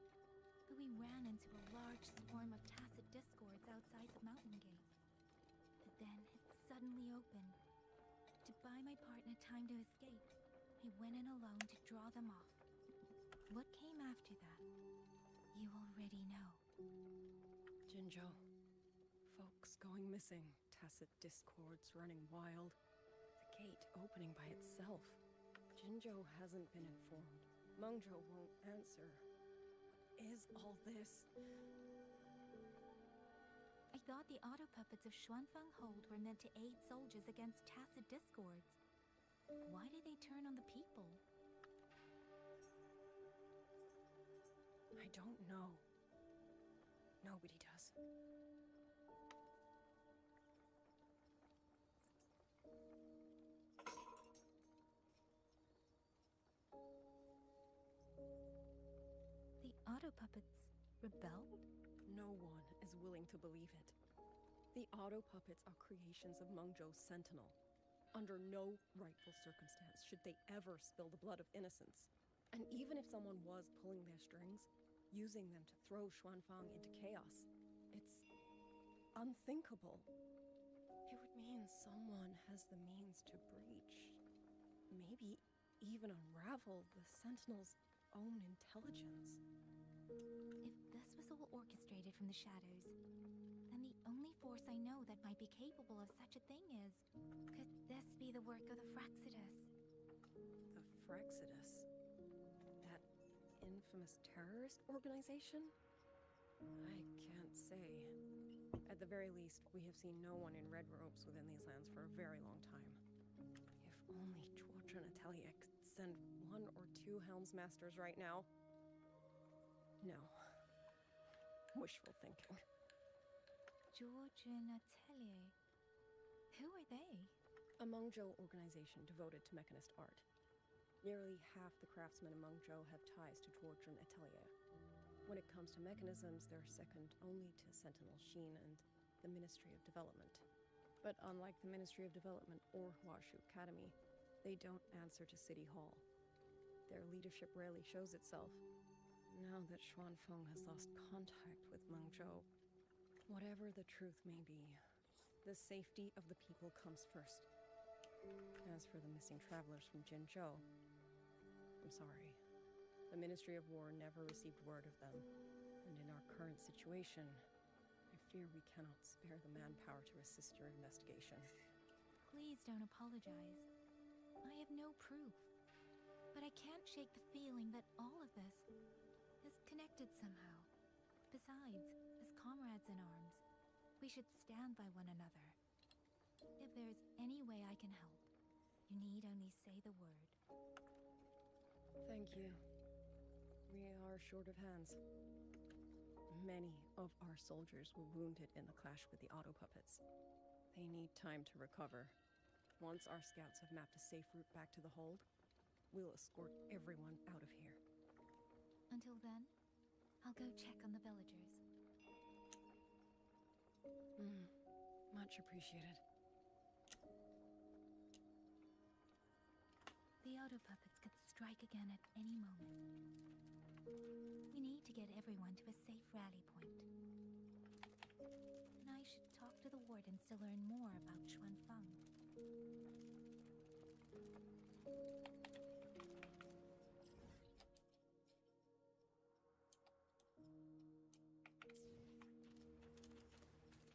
but we ran into a large swarm of tacit discords outside the mountain gate. But then it suddenly opened. To buy my partner time to escape, I went in alone to draw them off. What came after that, you already know. Jinzhou. Folks going missing, tacit discords running wild, the gate opening by itself. Jinzhou hasn't been informed. Mengzhou won't answer. What is all this? I thought the auto puppets of Xuanfang Hold were meant to aid soldiers against tacit discords. Why did they turn on the people? I don't know. Nobody does. The auto puppets rebelled? No one is willing to believe it. The auto puppets are creations of Mengzhou's Sentinel. Under no rightful circumstance should they ever spill the blood of innocents. And even if someone was pulling their strings, using them to throw Xuanfang into chaos, it's unthinkable. It would mean someone has the means to breach, maybe even unravel the Sentinel's own intelligence. If this was all orchestrated from the shadows, then the only force I know that might be capable of such a thing is... Could this be the work of the Fraxidus? The Fraxidus? That infamous terrorist organization? I can't say. At the very least, we have seen no one in red robes within these lands for a very long time. If only Chuocha and Atelier could send 1 or 2 Helmsmasters right now. No. Wishful thinking. Georgian Atelier. Who are they? A Mengzhou organization devoted to mechanist art. Nearly half the craftsmen in Mengzhou have ties to Georgian Atelier. When it comes to mechanisms, they're second only to Sentinel Sheen and the Ministry of Development. But unlike the Ministry of Development or Huashu Academy, they don't answer to City Hall. Their leadership rarely shows itself. Now that Xuanfeng has lost contact with Mengzhou, whatever the truth may be, the safety of the people comes first. As for the missing travelers from Jinzhou, I'm sorry. The Ministry of War never received word of them. And in our current situation, I fear we cannot spare the manpower to assist your investigation. Please don't apologize. I have no proof. But I can't shake the feeling that all of this is connected somehow. Besides, as comrades in arms, we should stand by one another. If there's any way I can help, you need only say the word. Thank you. We are short of hands. Many of our soldiers were wounded in the clash with the auto puppets. They need time to recover. Once our scouts have mapped a safe route back to the hold, we'll escort everyone out of here. Until then, I'll go check on the villagers. Much appreciated. The auto puppets could strike again at any moment. We need to get everyone to a safe rally point. And I should talk to the wardens to learn more about Xuanfeng.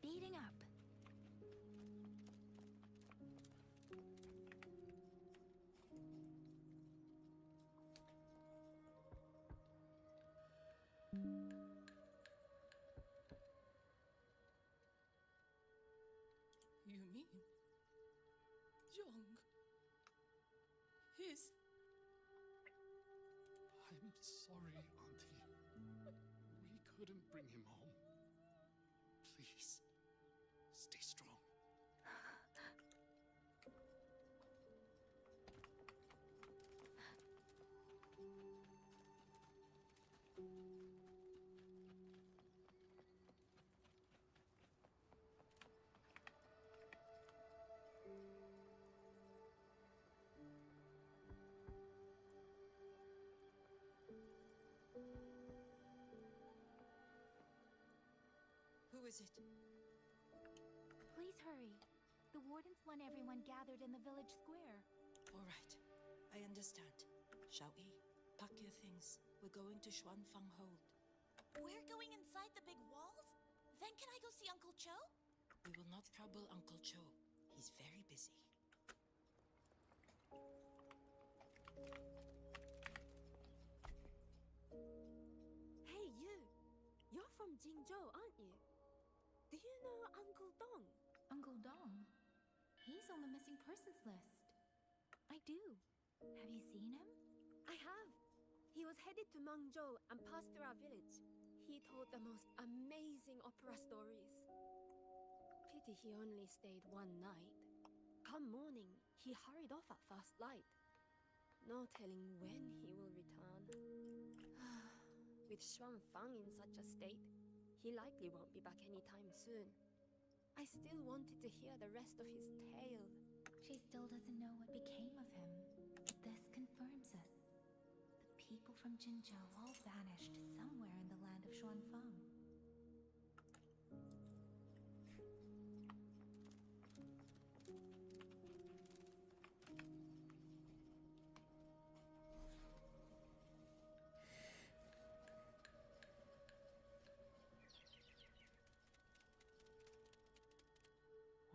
Speeding up. You mean Jong? He's... I'm sorry, Auntie. We couldn't bring him home. Please, stay strong. Who is it? Please hurry. The wardens want everyone gathered in the village square. All right, I understand. Shall we? Pack your things. We're going to Xuanfeng Hold. We're going inside the big walls? Then can I go see Uncle Cho? We will not trouble Uncle Cho. He's very busy. Hey, you! You're from Jingzhou, aren't you? Do you know Uncle Dong? Uncle Dong? He's on the missing persons list. I do. Have you seen him? I have. He was headed to Mengzhou and passed through our village. He told the most amazing opera stories. Pity he only stayed one night. Come morning, he hurried off at first light. No telling when he will return. With Xuanfeng in such a state, he likely won't be back anytime soon. I still wanted to hear the rest of his tale. She still doesn't know what became of him. This confirms it. The people from Jinzhou all vanished somewhere in the land of Xuanfeng.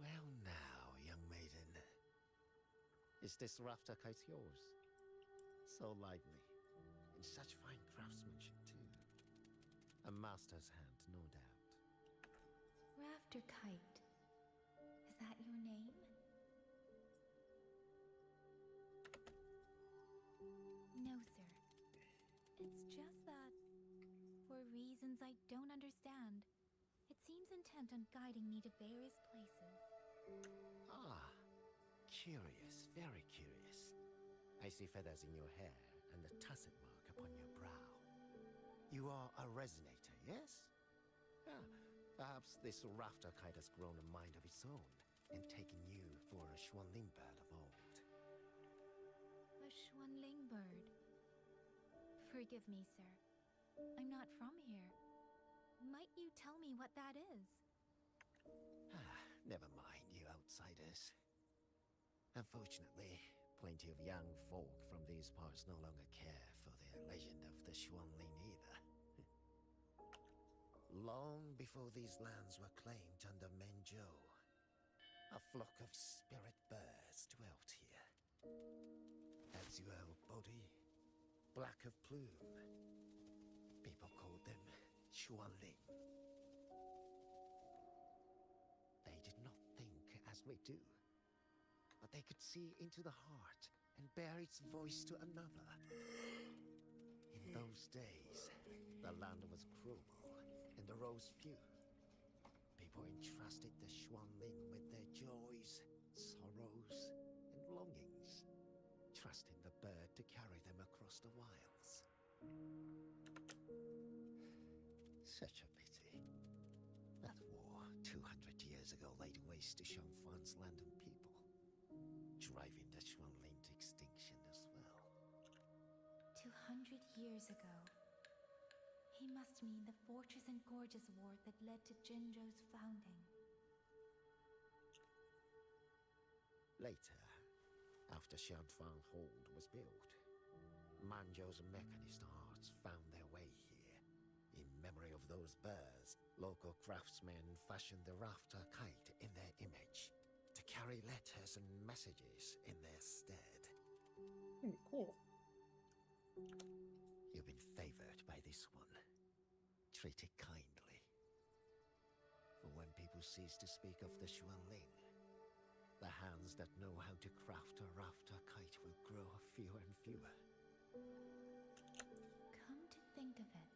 Well now, young maiden. Is this rafter kite yours? So lively, and such fine craftsmanship too. A master's hand, no doubt. Rafter Kite. Is that your name? No, sir. It's just that, for for reasons I don't understand. It seems intent on guiding me to various places. Ah, curious, very curious. I see feathers in your hair and the tusset mark upon your brow. You are a resonator, yes? Ah, perhaps this rafter kite has grown a mind of its own and taken you for a Xuanling bird of old. A Xuanling bird. Forgive me, sir. I'm not from here. Might you tell me what that is? Never mind, you outsiders. Unfortunately, plenty of young folk from these parts no longer care for the legend of the Xuanling either. Long before these lands were claimed under Menzhou, a flock of spirit birds dwelt here. Azur body, black of plume. People called them Xuanling. They did not think as we do, but they could see into the heart and bear its voice to another. In those days, the land was cruel and the roads few. People entrusted the Xuanling with their joys, sorrows, and longings, trusting the bird to carry them across the wilds. Such a pity. That war 200 years ago laid waste to Shangfan's land and people, driving the Xuanling to extinction as well. 200 years ago. He must mean the Fortress and Gorges War that led to Jinzhou's founding. Later, after Xianfang Hold was built, Manzhou's mechanist arts found their way here. In memory of those birds, local craftsmen fashioned the rafter kite in their image to carry letters and messages in their stead. Cool. You've been favored by this one. Treat it kindly. For when people cease to speak of the Xuanling, the hands that know how to craft a rafter kite will grow fewer and fewer. Come to think of it,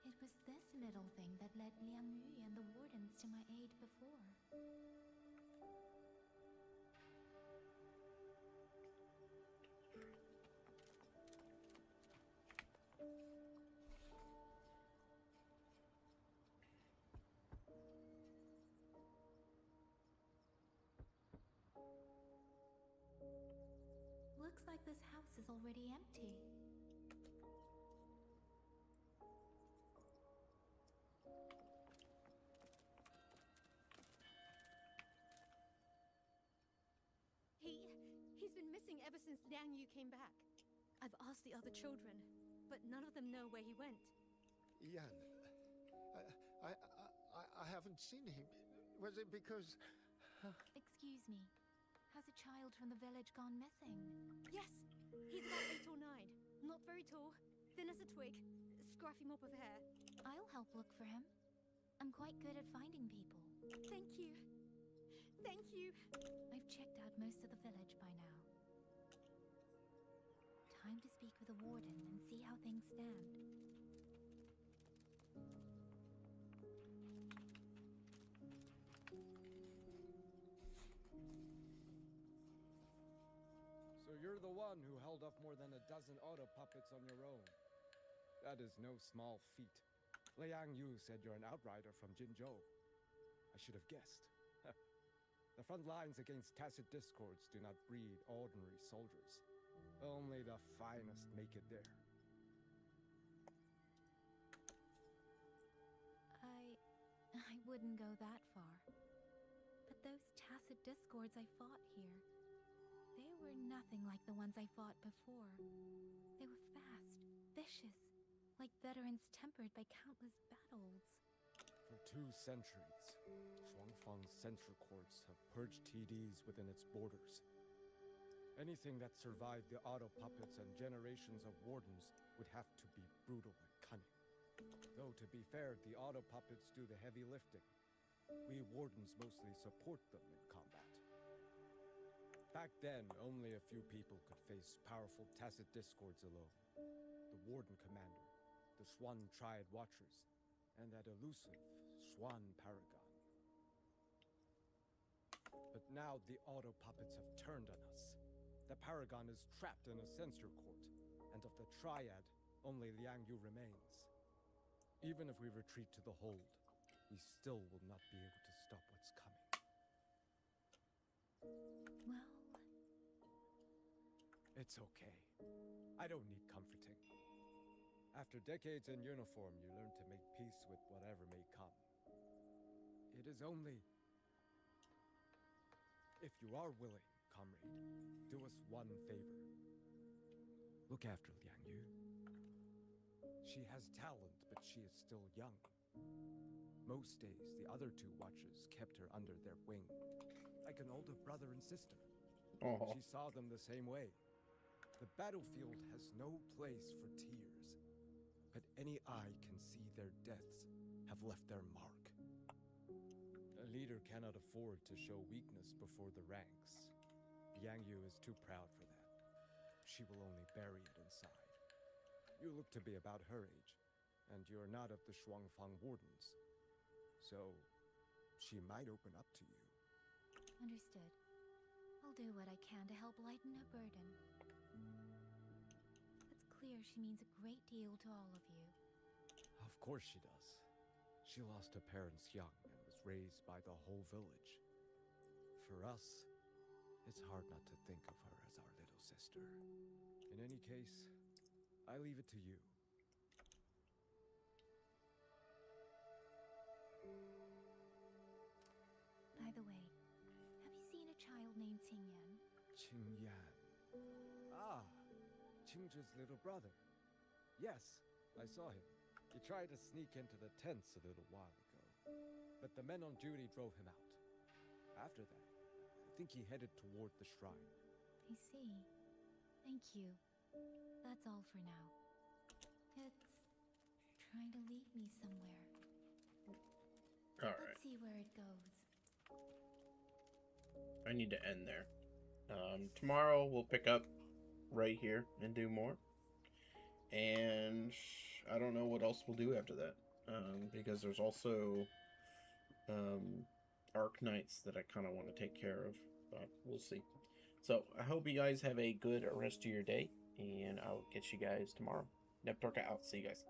it was this little thing that led Liang Yu and the wardens to my aid before. Looks like this house is already empty. He's been missing ever since Liang Yu came back. I've asked the other children, but none of them know where he went. Yan, I haven't seen him. Was it because... Excuse me. Has a child from the village gone missing? Yes! He's about 8 or 9. Not very tall, thin as a twig, scruffy mop of hair. I'll help look for him. I'm quite good at finding people. Thank you. Thank you. I've checked out most of the village by now. Time to speak with the warden and see how things stand. So you're the one who held off more than a dozen auto puppets on your own. That is no small feat. Liang Yu said you're an outrider from Jinzhou. I should have guessed. The front lines against tacit discords do not breed ordinary soldiers. Only the finest make it there. I wouldn't go that far. But those tacit discords I fought here, they were nothing like the ones I fought before. They were fast, vicious, like veterans tempered by countless battles. For 2 centuries, Shuangfang's central courts have purged TDs within its borders. Anything that survived the auto puppets and generations of wardens would have to be brutal and cunning. Though to be fair, the auto puppets do the heavy lifting. We wardens mostly support them in combat. Back then, only a few people could face powerful tacit discords alone. The warden commander, the Swan Triad Watchers and that elusive Swan Paragon. But now the auto puppets have turned on us. The Paragon is trapped in a sensor court, and of the Triad, only Liang Yu remains. Even if we retreat to the hold, we still will not be able to stop what's coming. Well... It's okay. I don't need comforting. After decades in uniform, you learn to make peace with whatever may come. It is only... If you are willing, comrade, do us one favor. Look after Liang Yu. She has talent, but she is still young. Most days, the other two watchers kept her under their wing, like an older brother and sister. Oh. She saw them the same way. The battlefield has no place for tears, but any eye can see their deaths have left their mark. A leader cannot afford to show weakness before the ranks. Liang Yu is too proud for that. She will only bury it inside. You look to be about her age, and you're not of the Shuangfang Wardens. So, she might open up to you. Understood. I'll do what I can to help lighten her burden. It's clear she means a great deal to all of you. Of course she does. She lost her parents young and was raised by the whole village. For us, it's hard not to think of her as our little sister. In any case, I leave it to you. By the way, have you seen a child named Qingyan? Qingyan. Ah, Qingzhi's little brother. Yes, I saw him. He tried to sneak into the tents a little while ago, but the men on duty drove him out. After that, I think he headed toward the shrine. I see. Thank you. That's all for now. It's trying to lead me somewhere. All right. Let's see where it goes. I need to end there. Tomorrow we'll pick up right here and do more. And I don't know what else we'll do after that. Because there's also Arc Knights that I kind of want to take care of. But we'll see. So I hope you guys have a good rest of your day. And I'll catch you guys tomorrow. Neptorka out. See you guys.